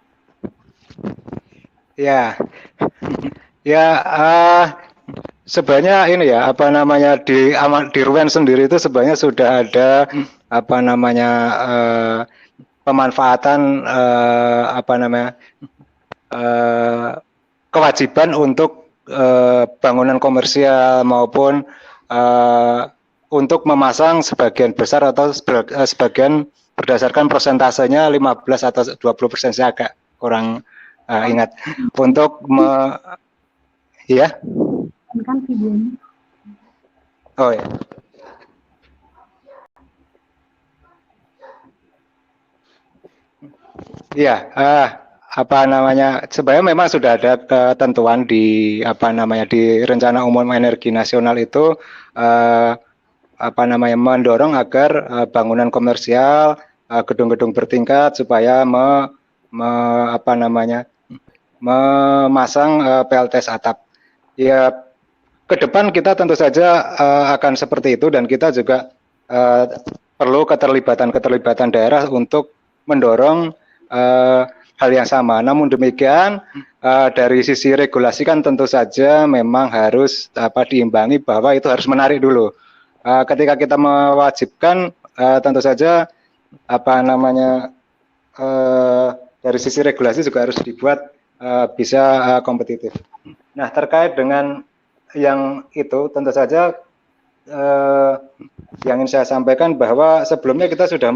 Ya, sebenarnya ini ya, di RUEN sendiri itu sebenarnya sudah ada pemanfaatan kewajiban untuk bangunan komersial maupun untuk memasang sebagian besar atau sebagian berdasarkan persentasenya 15 atau 20%, saya agak kurang ingat, untuk ya. Kan videonya. Oh ya. Iya, sebenarnya memang sudah ada ketentuan di di Rencana Umum Energi Nasional itu mendorong agar bangunan komersial, gedung-gedung bertingkat supaya memasang PLTS atap. Ya, ke depan kita tentu saja akan seperti itu, dan kita juga perlu keterlibatan daerah untuk mendorong hal yang sama. Namun demikian, dari sisi regulasi kan tentu saja memang harus diimbangi bahwa itu harus menarik dulu. Ketika kita mewajibkan, tentu saja dari sisi regulasi juga harus dibuat bisa kompetitif. Nah, terkait dengan yang itu, tentu saja yang ingin saya sampaikan bahwa sebelumnya kita sudah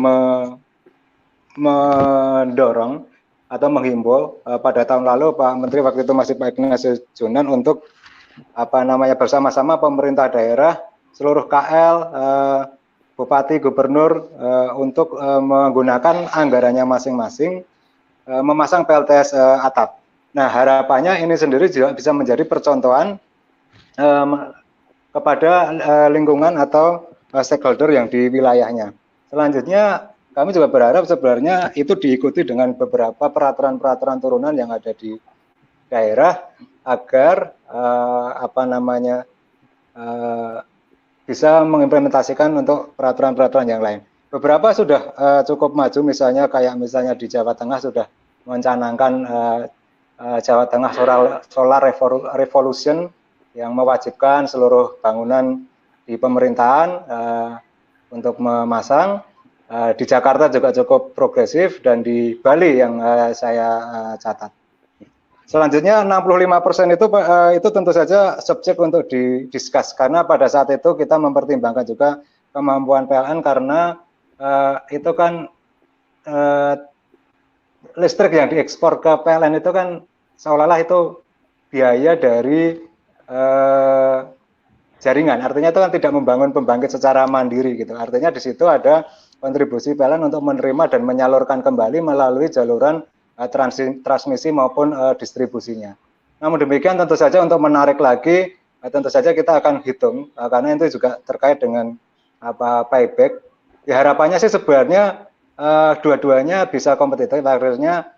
mendorong atau menghimbau pada tahun lalu, Pak Menteri waktu itu masih Pak Ignatius Jonan, untuk bersama-sama pemerintah daerah, seluruh KL, bupati, gubernur, untuk menggunakan anggarannya masing-masing memasang PLTS atap. Nah, harapannya ini sendiri juga bisa menjadi percontohan kepada lingkungan atau stakeholder yang di wilayahnya. Selanjutnya, kami juga berharap sebenarnya itu diikuti dengan beberapa peraturan-peraturan turunan yang ada di daerah agar bisa mengimplementasikan untuk peraturan-peraturan yang lain. Beberapa sudah cukup maju, misalnya di Jawa Tengah sudah mencanangkan Jawa Tengah Solar Revolution yang mewajibkan seluruh bangunan di pemerintahan untuk memasang. Di Jakarta juga cukup progresif, dan di Bali yang saya catat. Selanjutnya 65% itu tentu saja subjek untuk didiskus karena pada saat itu kita mempertimbangkan juga kemampuan PLN karena itu kan listrik yang diekspor ke PLN itu kan seolah-olah itu biaya dari jaringan. Artinya itu kan tidak membangun pembangkit secara mandiri gitu. Artinya di situ ada kontribusi PLN untuk menerima dan menyalurkan kembali melalui jaluran transmisi maupun distribusinya. Namun demikian tentu saja untuk menarik lagi tentu saja kita akan hitung karena itu juga terkait dengan payback. Ya harapannya sih sebenarnya dua-duanya bisa kompetitif, akhirnya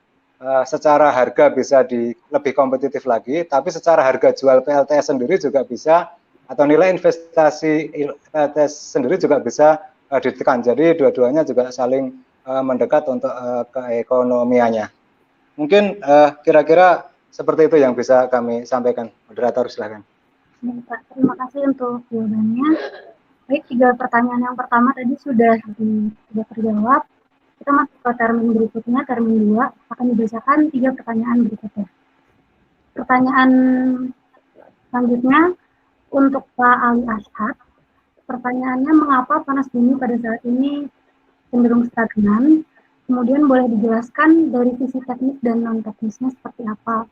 secara harga bisa lebih kompetitif lagi, tapi secara harga jual PLTS sendiri juga bisa atau nilai investasi PLTS sendiri juga bisa ditekan. Jadi dua-duanya juga saling mendekat untuk keekonomiannya. Mungkin kira-kira seperti itu yang bisa kami sampaikan. Moderator silahkan. Pak, terima kasih untuk jawabannya. Baik, 3 pertanyaan yang pertama tadi sudah terjawab. Kita masuk ke termin berikutnya, termin 2 akan dibacakan 3 pertanyaan berikutnya. Pertanyaan selanjutnya untuk Pak Ali Ashad. Pertanyaannya, mengapa panas bumi pada saat ini cenderung stagnan? Kemudian boleh dijelaskan dari sisi teknis dan non-teknisnya seperti apa?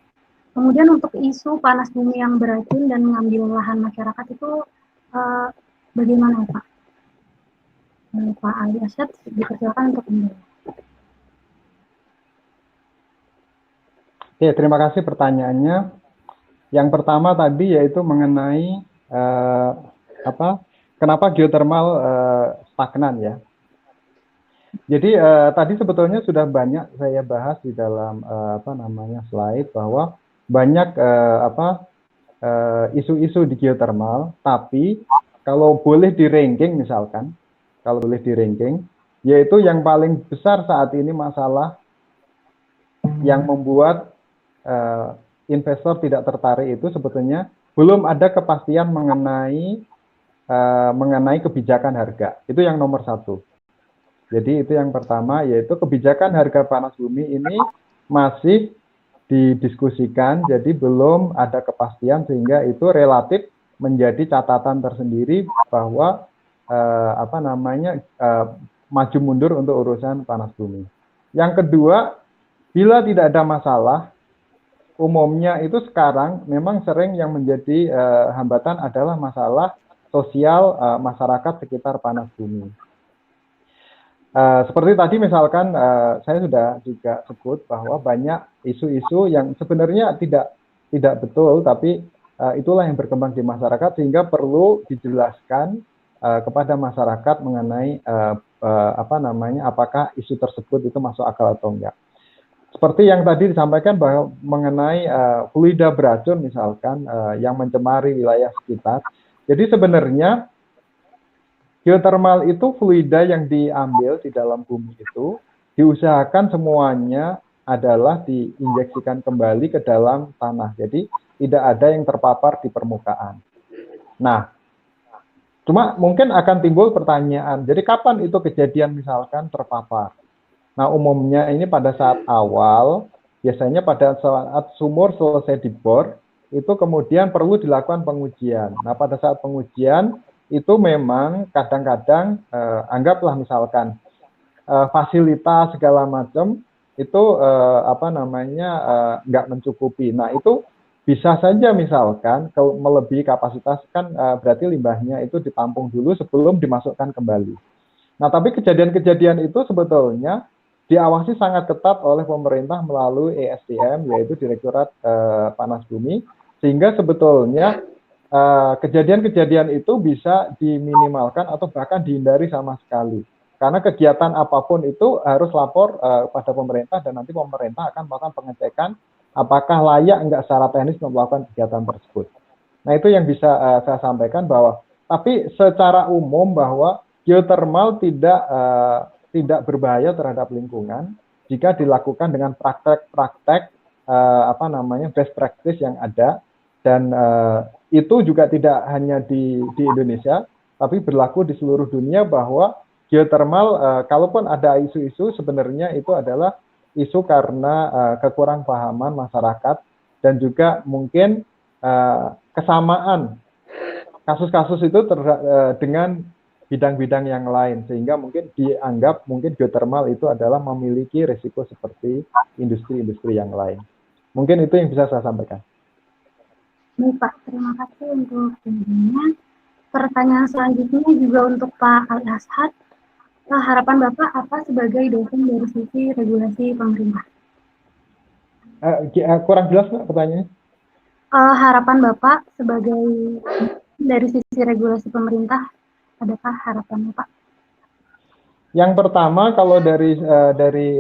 Kemudian untuk isu panas bumi yang beracun dan mengambil lahan masyarakat itu bagaimana Pak? Pak Ali Ashad dipersilakan untuk menjawab. Oke, terima kasih pertanyaannya. Yang pertama tadi yaitu mengenai kenapa geotermal stagnan ya. Jadi tadi sebetulnya sudah banyak saya bahas di dalam slide bahwa banyak isu-isu di geotermal, tapi kalau boleh di ranking misalkan, yaitu yang paling besar saat ini masalah yang membuat investor tidak tertarik itu sebetulnya belum ada kepastian mengenai kebijakan harga. Itu yang nomor 1. Jadi itu yang pertama, yaitu kebijakan harga panas bumi ini masih didiskusikan, jadi belum ada kepastian sehingga itu relatif menjadi catatan tersendiri bahwa maju mundur untuk urusan panas bumi. Yang kedua, bila tidak ada masalah, umumnya itu sekarang memang sering yang menjadi hambatan adalah masalah sosial masyarakat sekitar panas bumi. Seperti tadi misalkan saya sudah juga sebut bahwa banyak isu-isu yang sebenarnya tidak betul, tapi itulah yang berkembang di masyarakat sehingga perlu dijelaskan kepada masyarakat mengenai apakah isu tersebut itu masuk akal atau enggak. Seperti yang tadi disampaikan bahwa mengenai fluida beracun misalkan yang mencemari wilayah sekitar. Jadi sebenarnya geotermal itu fluida yang diambil di dalam bumi itu diusahakan semuanya adalah diinjeksikan kembali ke dalam tanah. Jadi tidak ada yang terpapar di permukaan. Nah, cuma mungkin akan timbul pertanyaan, jadi kapan itu kejadian misalkan terpapar? Nah, umumnya ini pada saat awal, biasanya pada saat sumur selesai dibor, itu kemudian perlu dilakukan pengujian. Nah, pada saat pengujian, itu memang kadang-kadang anggaplah misalkan fasilitas segala macam itu nggak mencukupi. Nah, itu bisa saja misalkan kalau melebihi kapasitas kan berarti limbahnya itu ditampung dulu sebelum dimasukkan kembali. Nah, tapi kejadian-kejadian itu sebetulnya diawasi sangat ketat oleh pemerintah melalui ESDM, yaitu Direktorat Panas Bumi, sehingga sebetulnya kejadian-kejadian itu bisa diminimalkan atau bahkan dihindari sama sekali. Karena kegiatan apapun itu harus lapor pada pemerintah dan nanti pemerintah akan melakukan pengecekan apakah layak enggak secara teknis melakukan kegiatan tersebut. Nah, itu yang bisa saya sampaikan bahwa, tapi secara umum bahwa geotermal tidak berbahaya terhadap lingkungan jika dilakukan dengan praktek-praktek best practice yang ada, dan itu juga tidak hanya di Indonesia, tapi berlaku di seluruh dunia bahwa geotermal, kalaupun ada isu-isu sebenarnya itu adalah isu karena kekurangpahaman masyarakat dan juga mungkin kesamaan kasus-kasus itu dengan bidang-bidang yang lain, sehingga mungkin dianggap mungkin geothermal itu adalah memiliki risiko seperti industri-industri yang lain. Mungkin itu yang bisa saya sampaikan. Baik Pak, terima kasih untuk jawabannya. Pertanyaan selanjutnya juga untuk Pak Ali Ashad. Harapan Bapak apa sebagai dosen dari sisi regulasi pemerintah? Kurang jelas Pak pertanyaannya. Harapan Bapak sebagai dari sisi regulasi pemerintah, adakah harapan Bapak? Yang pertama, kalau dari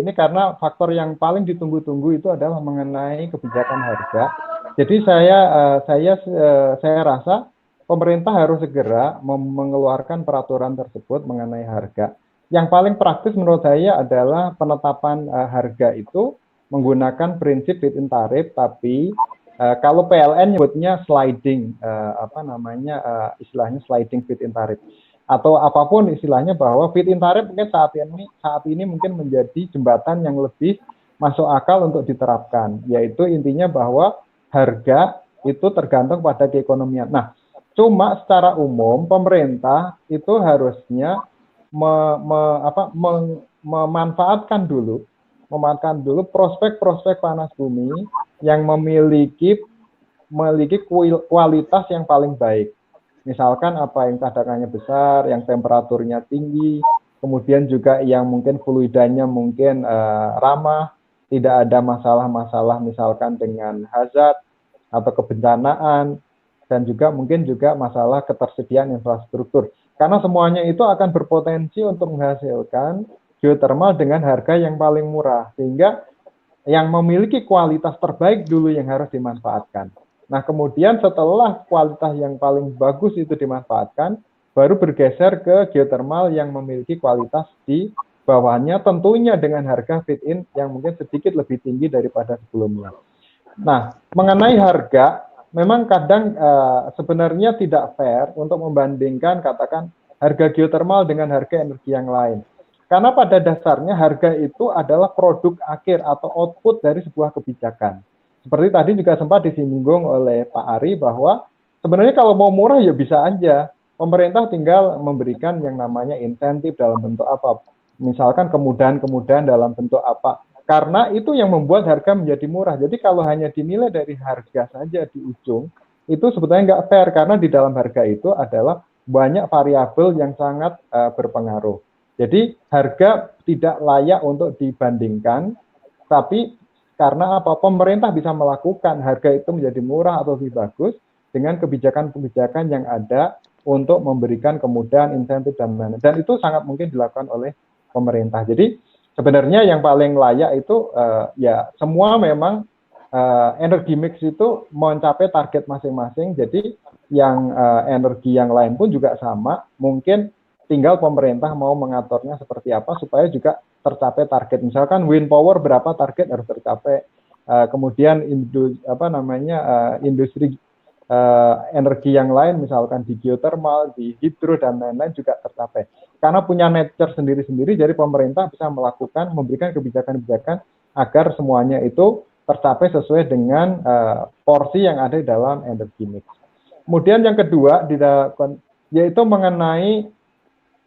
ini, karena faktor yang paling ditunggu-tunggu itu adalah mengenai kebijakan harga. Jadi saya rasa pemerintah harus segera mengeluarkan peraturan tersebut mengenai harga. Yang paling praktis menurut saya adalah penetapan harga itu menggunakan prinsip feed-in tarif, tapi kalau PLN nyebutnya sliding, istilahnya sliding feed-in tarif, atau apapun istilahnya, bahwa feed-in tarif mungkin saat ini mungkin menjadi jembatan yang lebih masuk akal untuk diterapkan, yaitu intinya bahwa harga itu tergantung pada keekonomian. Nah, cuma secara umum pemerintah itu harusnya memanfaatkan dulu prospek-prospek panas bumi yang memiliki kualitas yang paling baik. Misalkan apa yang cadangannya besar, yang temperaturnya tinggi, kemudian juga yang mungkin fluidanya mungkin ramah, tidak ada masalah-masalah misalkan dengan hazard atau kebencanaan, dan juga mungkin juga masalah ketersediaan infrastruktur. Karena semuanya itu akan berpotensi untuk menghasilkan geothermal dengan harga yang paling murah, sehingga yang memiliki kualitas terbaik dulu yang harus dimanfaatkan. Nah, kemudian setelah kualitas yang paling bagus itu dimanfaatkan, baru bergeser ke geothermal yang memiliki kualitas di bawahnya, tentunya dengan harga feed-in yang mungkin sedikit lebih tinggi daripada sebelumnya. Nah, mengenai harga, memang kadang sebenarnya tidak fair untuk membandingkan katakan harga geothermal dengan harga energi yang lain. Karena pada dasarnya harga itu adalah produk akhir atau output dari sebuah kebijakan. Seperti tadi juga sempat disinggung oleh Pak Ari bahwa sebenarnya kalau mau murah ya bisa aja. Pemerintah tinggal memberikan yang namanya insentif dalam bentuk apa. Misalkan kemudahan-kemudahan dalam bentuk apa. Karena itu yang membuat harga menjadi murah. Jadi kalau hanya dinilai dari harga saja di ujung, itu sebetulnya nggak fair. Karena di dalam harga itu adalah banyak variabel yang sangat berpengaruh. Jadi harga tidak layak untuk dibandingkan, tapi karena apa? Pemerintah bisa melakukan harga itu menjadi murah atau lebih bagus dengan kebijakan-kebijakan yang ada untuk memberikan kemudahan, insentif, dan lain-lain. Dan itu sangat mungkin dilakukan oleh pemerintah. Jadi sebenarnya yang paling layak itu ya semua memang energi mix itu mencapai target masing-masing. Jadi yang energi yang lain pun juga sama, mungkin tinggal pemerintah mau mengaturnya seperti apa supaya juga tercapai target. Misalkan wind power berapa target harus tercapai, kemudian industri energi yang lain misalkan di geothermal, di hidro, dan lain-lain juga tercapai. Karena punya nature sendiri-sendiri, jadi pemerintah bisa memberikan kebijakan-kebijakan agar semuanya itu tercapai sesuai dengan porsi yang ada di dalam energi mix. Kemudian yang kedua yaitu mengenai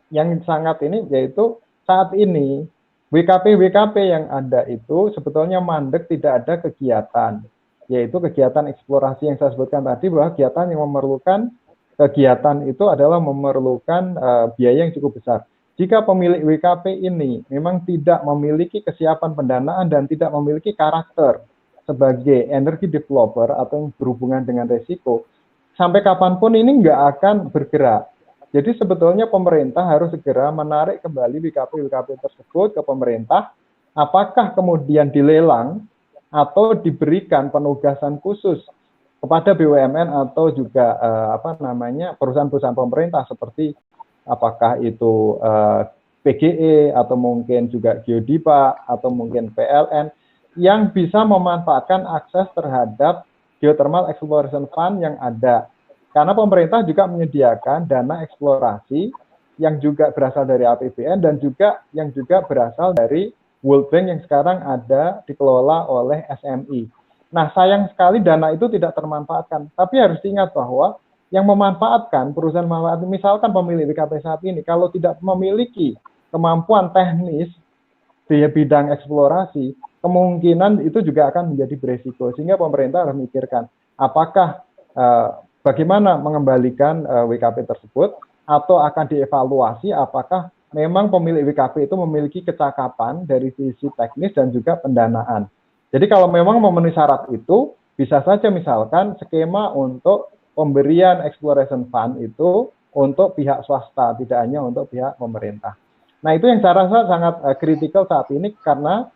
yang sangat ini, yaitu saat ini WKP yang ada itu sebetulnya mandek, tidak ada kegiatan, yaitu kegiatan eksplorasi yang saya sebutkan tadi, bahwa kegiatan yang memerlukan kegiatan itu adalah memerlukan biaya yang cukup besar. Jika pemilik WKP ini memang tidak memiliki kesiapan pendanaan dan tidak memiliki karakter sebagai energi developer atau yang berhubungan dengan resiko, sampai kapanpun ini nggak akan bergerak. Jadi sebetulnya pemerintah harus segera menarik kembali WKP tersebut ke pemerintah, apakah kemudian dilelang atau diberikan penugasan khusus kepada BUMN atau juga perusahaan-perusahaan pemerintah seperti apakah itu PGE atau mungkin juga Geodipa atau mungkin PLN yang bisa memanfaatkan akses terhadap Geothermal Exploration Fund yang ada. Karena pemerintah juga menyediakan dana eksplorasi yang juga berasal dari APBN dan juga yang juga berasal dari World Bank yang sekarang ada dikelola oleh SMI. Nah, sayang sekali dana itu tidak termanfaatkan. Tapi harus diingat bahwa yang memanfaatkan perusahaan memanfaatkan, misalkan pemilik WKP saat ini, kalau tidak memiliki kemampuan teknis di bidang eksplorasi, kemungkinan itu juga akan menjadi beresiko. Sehingga pemerintah harus memikirkan apakah bagaimana mengembalikan WKP tersebut, atau akan dievaluasi apakah memang pemilik WKP itu memiliki kecakapan dari sisi teknis dan juga pendanaan. Jadi kalau memang memenuhi syarat itu, bisa saja misalkan skema untuk pemberian exploration fund itu untuk pihak swasta, tidak hanya untuk pihak pemerintah. Nah, itu yang saya rasa sangat kritikal saat ini, karena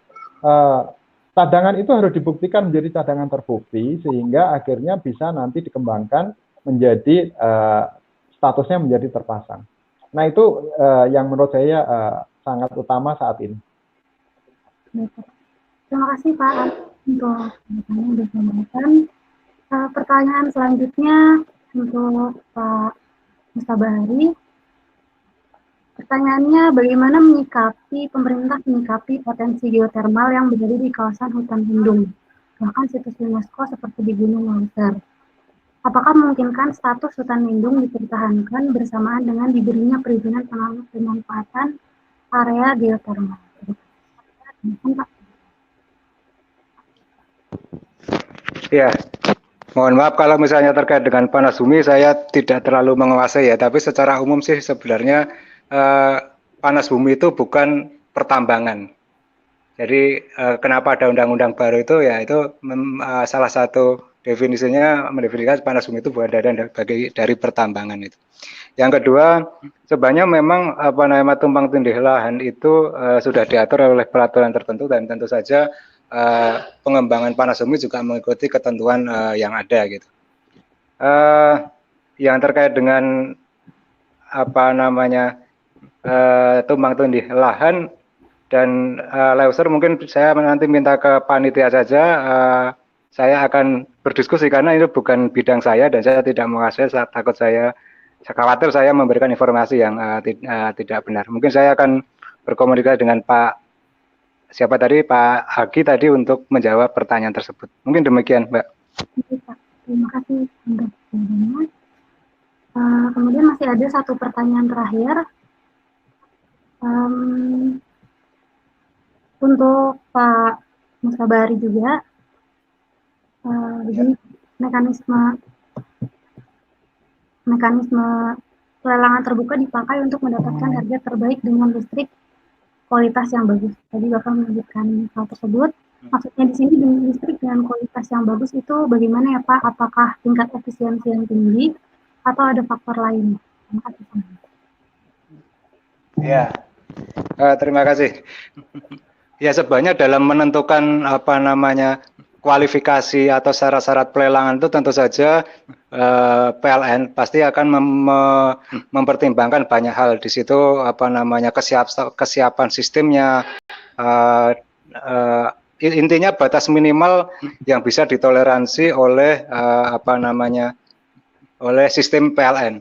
cadangan itu harus dibuktikan menjadi cadangan terbukti, sehingga akhirnya bisa nanti dikembangkan menjadi statusnya menjadi terpasang. Nah, itu yang menurut saya sangat utama saat ini. Terima kasih Pak untuk pertanyaan yang disampaikan. Pertanyaan selanjutnya untuk Pak Mustabari. Pertanyaannya, bagaimana pemerintah menyikapi potensi geotermal yang berada di kawasan hutan lindung, bahkan situs UNESCO seperti di Gunung Leuser? Apakah memungkinkan status hutan lindung dipertahankan bersamaan dengan diberinya perizinan pemanfaatan area geotermal? Ya, mohon maaf kalau misalnya terkait dengan panas bumi saya tidak terlalu menguasai ya, tapi secara umum sih sebenarnya panas bumi itu bukan pertambangan. Jadi kenapa ada undang-undang baru itu ya, itu salah satu definisinya mendefinisikan panas bumi itu bukan dari pertambangan itu. Yang kedua, sebenarnya memang tumpang tindih lahan itu sudah diatur oleh peraturan tertentu, dan tentu saja pengembangan panas bumi juga mengikuti ketentuan yang ada gitu. Yang terkait dengan tumpang tindih lahan dan Leuser, mungkin saya nanti minta ke panitia saja. Saya akan berdiskusi karena ini bukan bidang saya dan saya tidak menguasai. Saya khawatir saya memberikan informasi yang tidak benar. Mungkin saya akan berkomunikasi dengan Pak Hagi tadi untuk menjawab pertanyaan tersebut. Mungkin demikian, Mbak. Terima kasih untuk jawabannya. Kemudian masih ada satu pertanyaan terakhir. Untuk Pak Mustabari juga, begini, mekanisme pelelangan terbuka dipakai untuk mendapatkan harga terbaik dengan listrik kualitas yang bagus. Tadi Bapak menyebutkan hal tersebut. Maksudnya di sini dengan listrik dengan kualitas yang bagus itu bagaimana ya Pak? Apakah tingkat efisiensi yang tinggi atau ada faktor lain? Terima kasih. Ya, terima kasih. Ya, sebenarnya dalam menentukan kualifikasi atau syarat-syarat pelelangan itu tentu saja PLN pasti akan mempertimbangkan banyak hal di situ, kesiapan sistemnya, intinya batas minimal yang bisa ditoleransi oleh oleh sistem PLN.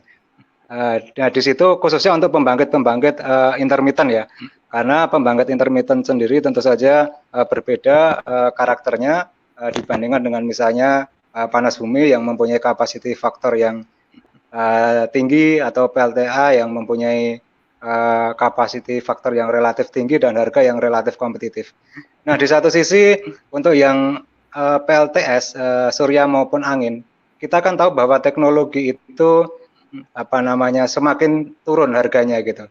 Nah, di situ khususnya untuk pembangkit intermittent ya, karena pembangkit intermittent sendiri tentu saja berbeda karakternya dibandingkan dengan misalnya panas bumi yang mempunyai capacity factor yang tinggi, atau PLTA yang mempunyai capacity factor yang relatif tinggi dan harga yang relatif kompetitif. Nah, di satu sisi untuk yang PLTS surya maupun angin, kita kan tahu bahwa teknologi itu semakin turun harganya gitu.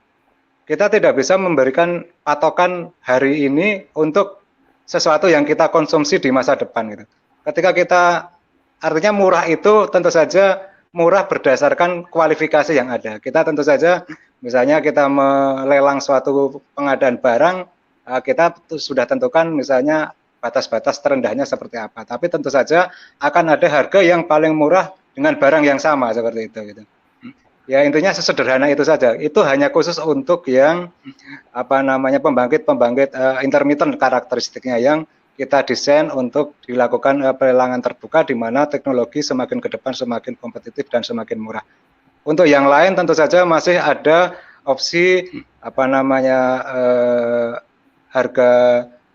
Kita tidak bisa memberikan patokan hari ini untuk sesuatu yang kita konsumsi di masa depan gitu. Ketika kita, artinya murah itu tentu saja murah berdasarkan kualifikasi yang ada. Kita tentu saja misalnya kita melelang suatu pengadaan barang, kita sudah tentukan misalnya batas-batas terendahnya seperti apa. Tapi tentu saja akan ada harga yang paling murah dengan barang yang sama seperti itu gitu. Ya, intinya sesederhana itu saja. Itu hanya khusus untuk yang pembangkit intermittent karakteristiknya yang kita desain untuk dilakukan pelelangan terbuka, di mana teknologi semakin ke depan semakin kompetitif dan semakin murah. Untuk yang lain tentu saja masih ada opsi harga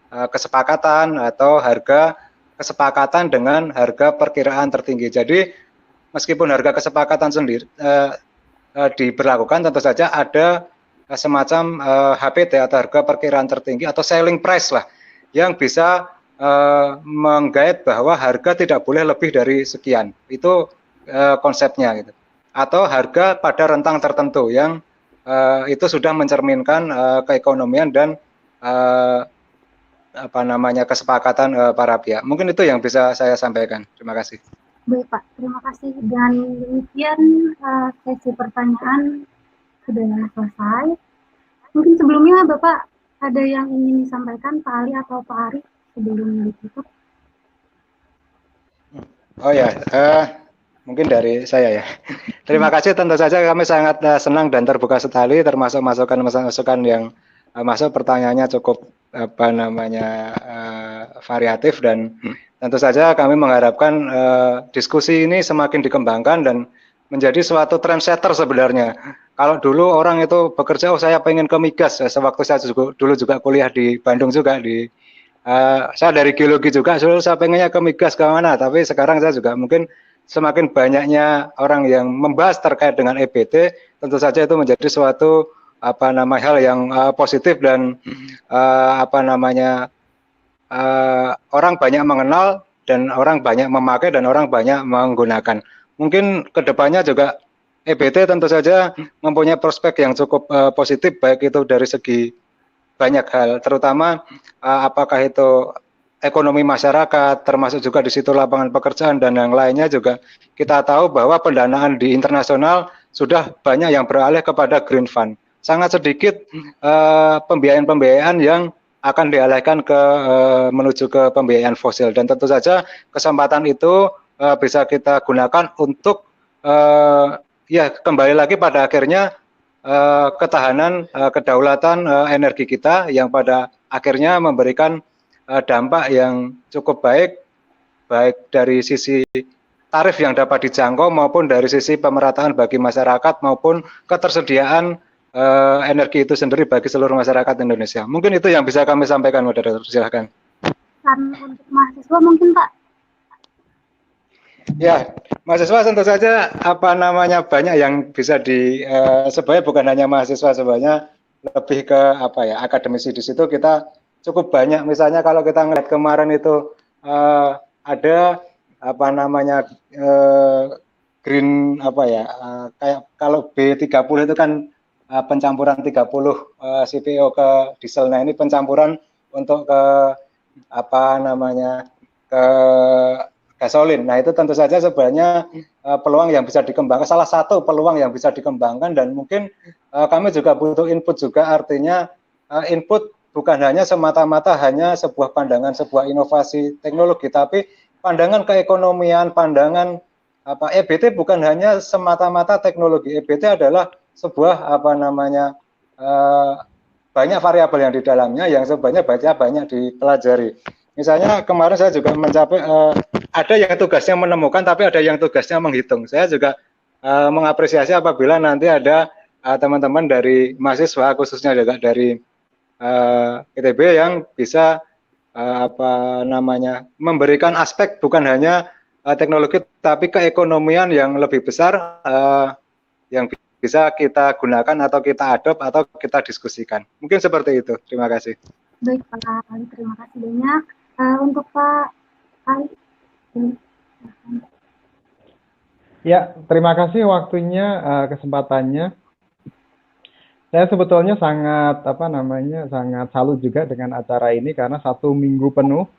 kesepakatan atau harga kesepakatan dengan harga perkiraan tertinggi. Jadi meskipun harga kesepakatan sendiri diberlakukan, tentu saja ada semacam HPT atau harga perkiraan tertinggi atau selling price lah yang bisa menggait bahwa harga tidak boleh lebih dari sekian. Itu konsepnya gitu. Atau harga pada rentang tertentu yang itu sudah mencerminkan keekonomian dan kesepakatan para pihak. Mungkin itu yang bisa saya sampaikan. Terima kasih. Baik Pak, terima kasih. Dan demikian sesi pertanyaan sudah selesai. Mungkin sebelumnya Bapak ada yang ingin disampaikan Pak Ali atau Pak Ari sebelum ditutup? Oh ya, mungkin dari saya ya. Terima kasih, tentu saja kami sangat senang dan terbuka sekali, termasuk masukan-masukan yang masuk, pertanyaannya cukup variatif, dan tentu saja kami mengharapkan diskusi ini semakin dikembangkan dan menjadi suatu trendsetter sebenarnya. Kalau dulu orang itu bekerja, saya pengen ke migas, sewaktu saya dulu juga kuliah di Bandung juga, saya dari geologi juga, saya pengennya ke migas ke mana, tapi sekarang saya juga mungkin semakin banyaknya orang yang membahas terkait dengan EBT, tentu saja itu menjadi suatu hal yang positif dan orang banyak mengenal dan orang banyak memakai dan orang banyak menggunakan. Mungkin kedepannya juga EBT tentu saja mempunyai prospek yang cukup positif, baik itu dari segi banyak hal, terutama apakah itu ekonomi masyarakat, termasuk juga di situ lapangan pekerjaan dan yang lainnya juga. Kita tahu bahwa pendanaan di internasional sudah banyak yang beralih kepada green fund. Sangat sedikit pembiayaan-pembiayaan yang akan dialihkan menuju ke pembiayaan fosil, dan tentu saja kesempatan itu bisa kita gunakan untuk kembali lagi pada akhirnya ketahanan, kedaulatan energi kita yang pada akhirnya memberikan dampak yang cukup baik dari sisi tarif yang dapat dijangkau maupun dari sisi pemerataan bagi masyarakat maupun ketersediaan energi itu sendiri bagi seluruh masyarakat Indonesia. Mungkin itu yang bisa kami sampaikan, moderator. Silakan. Untuk mahasiswa mungkin Pak? Ya, mahasiswa tentu saja banyak yang bisa sebenarnya bukan hanya mahasiswa, sebenarnya lebih ke akademisi. Di situ kita cukup banyak. Misalnya kalau kita ngeliat kemarin itu ada green kayak kalau B30 itu kan pencampuran 30 CPO ke diesel. Nah, ini pencampuran untuk ke ke gasolin. Nah, itu tentu saja sebenarnya peluang yang bisa dikembangkan, salah satu peluang yang bisa dikembangkan, dan mungkin kami juga butuh input juga, artinya input bukan hanya semata-mata hanya sebuah pandangan, sebuah inovasi teknologi, tapi pandangan keekonomian, pandangan EBT bukan hanya semata-mata teknologi. EBT adalah sebuah banyak variabel yang di dalamnya yang sebenarnya banyak dipelajari. Misalnya kemarin saya juga mencapai ada yang tugasnya menemukan, tapi ada yang tugasnya menghitung. Saya juga mengapresiasi apabila nanti ada teman-teman dari mahasiswa, khususnya juga dari ITB yang bisa memberikan aspek bukan hanya teknologi, tapi keekonomian yang lebih besar yang bisa kita gunakan atau kita adopt atau kita diskusikan. Mungkin seperti itu. Terima kasih. Baik Pak Ali, terima kasih banyak. Untuk Pak Ali. Ya, terima kasih waktunya, kesempatannya. Saya sebetulnya sangat sangat salut juga dengan acara ini karena 1 minggu penuh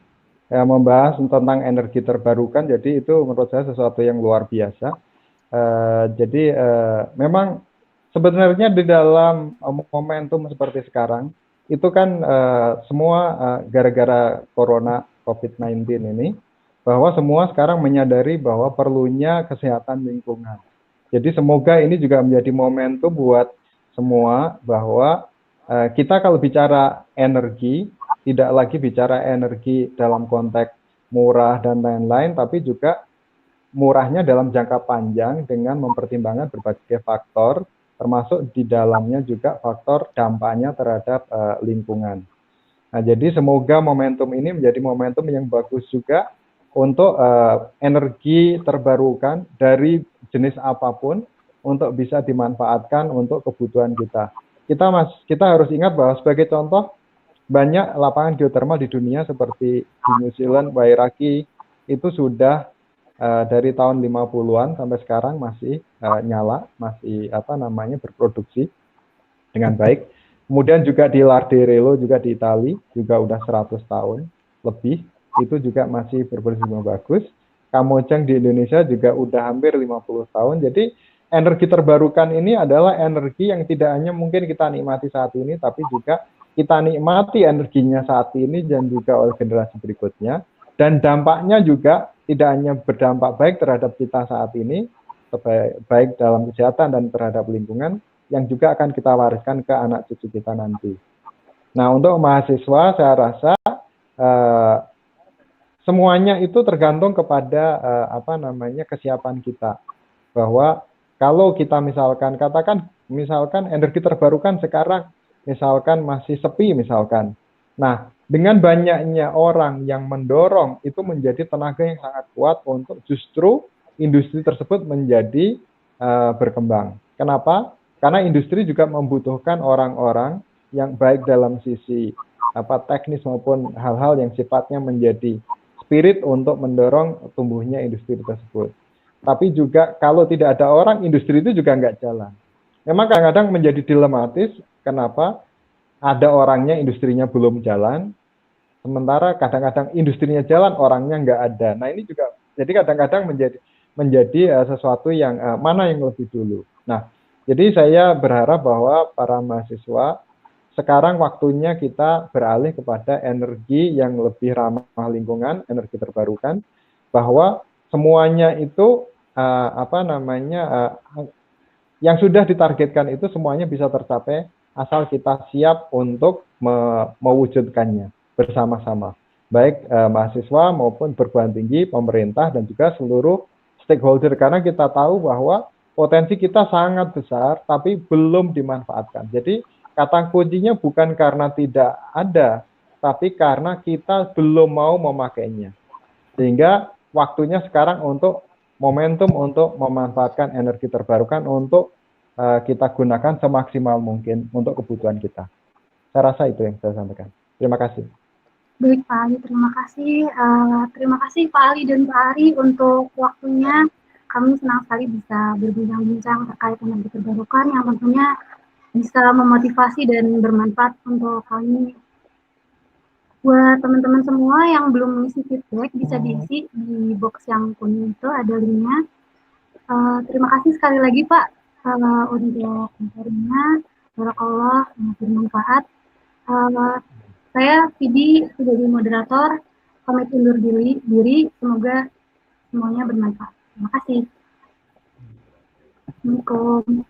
membahas tentang energi terbarukan. Jadi itu menurut saya sesuatu yang luar biasa. Jadi memang sebenarnya di dalam momentum seperti sekarang itu kan semua gara-gara corona COVID-19 ini, bahwa semua sekarang menyadari bahwa perlunya kesehatan lingkungan. Jadi semoga ini juga menjadi momentum buat semua bahwa kita kalau bicara energi, tidak lagi bicara energi dalam konteks murah dan lain-lain, tapi juga murahnya dalam jangka panjang dengan mempertimbangkan berbagai faktor, termasuk di dalamnya juga faktor dampaknya terhadap lingkungan. Nah, jadi semoga momentum ini menjadi momentum yang bagus juga untuk energi terbarukan dari jenis apapun untuk bisa dimanfaatkan untuk kebutuhan kita. Kita harus ingat bahwa sebagai contoh banyak lapangan geotermal di dunia seperti di New Zealand, Wairaki itu sudah dari tahun 50-an sampai sekarang masih nyala, masih berproduksi dengan baik. Kemudian juga di Larderello juga di Itali juga udah 100 tahun lebih, itu juga masih berproduksi bagus. Kamojang di Indonesia juga udah hampir 50 tahun. Jadi energi terbarukan ini adalah energi yang tidak hanya mungkin kita nikmati saat ini, tapi juga kita nikmati energinya saat ini dan juga oleh generasi berikutnya. Dan dampaknya juga tidak hanya berdampak baik terhadap kita saat ini, baik dalam kesehatan dan terhadap lingkungan, yang juga akan kita wariskan ke anak cucu kita nanti. Nah, untuk mahasiswa saya rasa semuanya itu tergantung kepada kesiapan kita. Bahwa kalau kita misalkan energi terbarukan sekarang misalkan masih sepi misalkan. Nah, dengan banyaknya orang yang mendorong itu menjadi tenaga yang sangat kuat untuk justru industri tersebut menjadi berkembang. Kenapa? Karena industri juga membutuhkan orang-orang yang baik dalam sisi teknis maupun hal-hal yang sifatnya menjadi spirit untuk mendorong tumbuhnya industri tersebut. Tapi juga kalau tidak ada orang, industri itu juga nggak jalan. Memang kadang-kadang menjadi dilematis, kenapa? Ada orangnya, industrinya belum jalan, sementara kadang-kadang industrinya jalan, orangnya nggak ada. Nah ini juga, jadi kadang-kadang menjadi sesuatu yang mana yang lebih dulu. Nah, jadi saya berharap bahwa para mahasiswa sekarang waktunya kita beralih kepada energi yang lebih ramah lingkungan, energi terbarukan, bahwa semuanya itu yang sudah ditargetkan itu semuanya bisa tercapai asal kita siap untuk mewujudkannya bersama-sama, baik mahasiswa maupun perguruan tinggi, pemerintah dan juga seluruh stakeholder, karena kita tahu bahwa potensi kita sangat besar tapi belum dimanfaatkan. Jadi kata kuncinya bukan karena tidak ada, tapi karena kita belum mau memakainya. Sehingga waktunya sekarang untuk momentum untuk memanfaatkan energi terbarukan untuk kita gunakan semaksimal mungkin untuk kebutuhan kita. Saya rasa itu yang saya sampaikan. Terima kasih. Baik Pak Ali, terima kasih. Terima kasih Pak Ali dan Pak Ari untuk waktunya. Kami senang sekali bisa berbincang-bincang terkait energi terbarukan yang tentunya bisa memotivasi dan bermanfaat untuk kami. Buat teman-teman semua yang belum mengisi feedback, bisa diisi di box yang kuning itu, ada linknya. Terima kasih sekali lagi Pak untuk materinya. Barakallah, bermanfaat. Saya Vidi sebagai moderator, pamit undur diri. Semoga semuanya bermanfaat. Terima kasih. Assalamualaikum.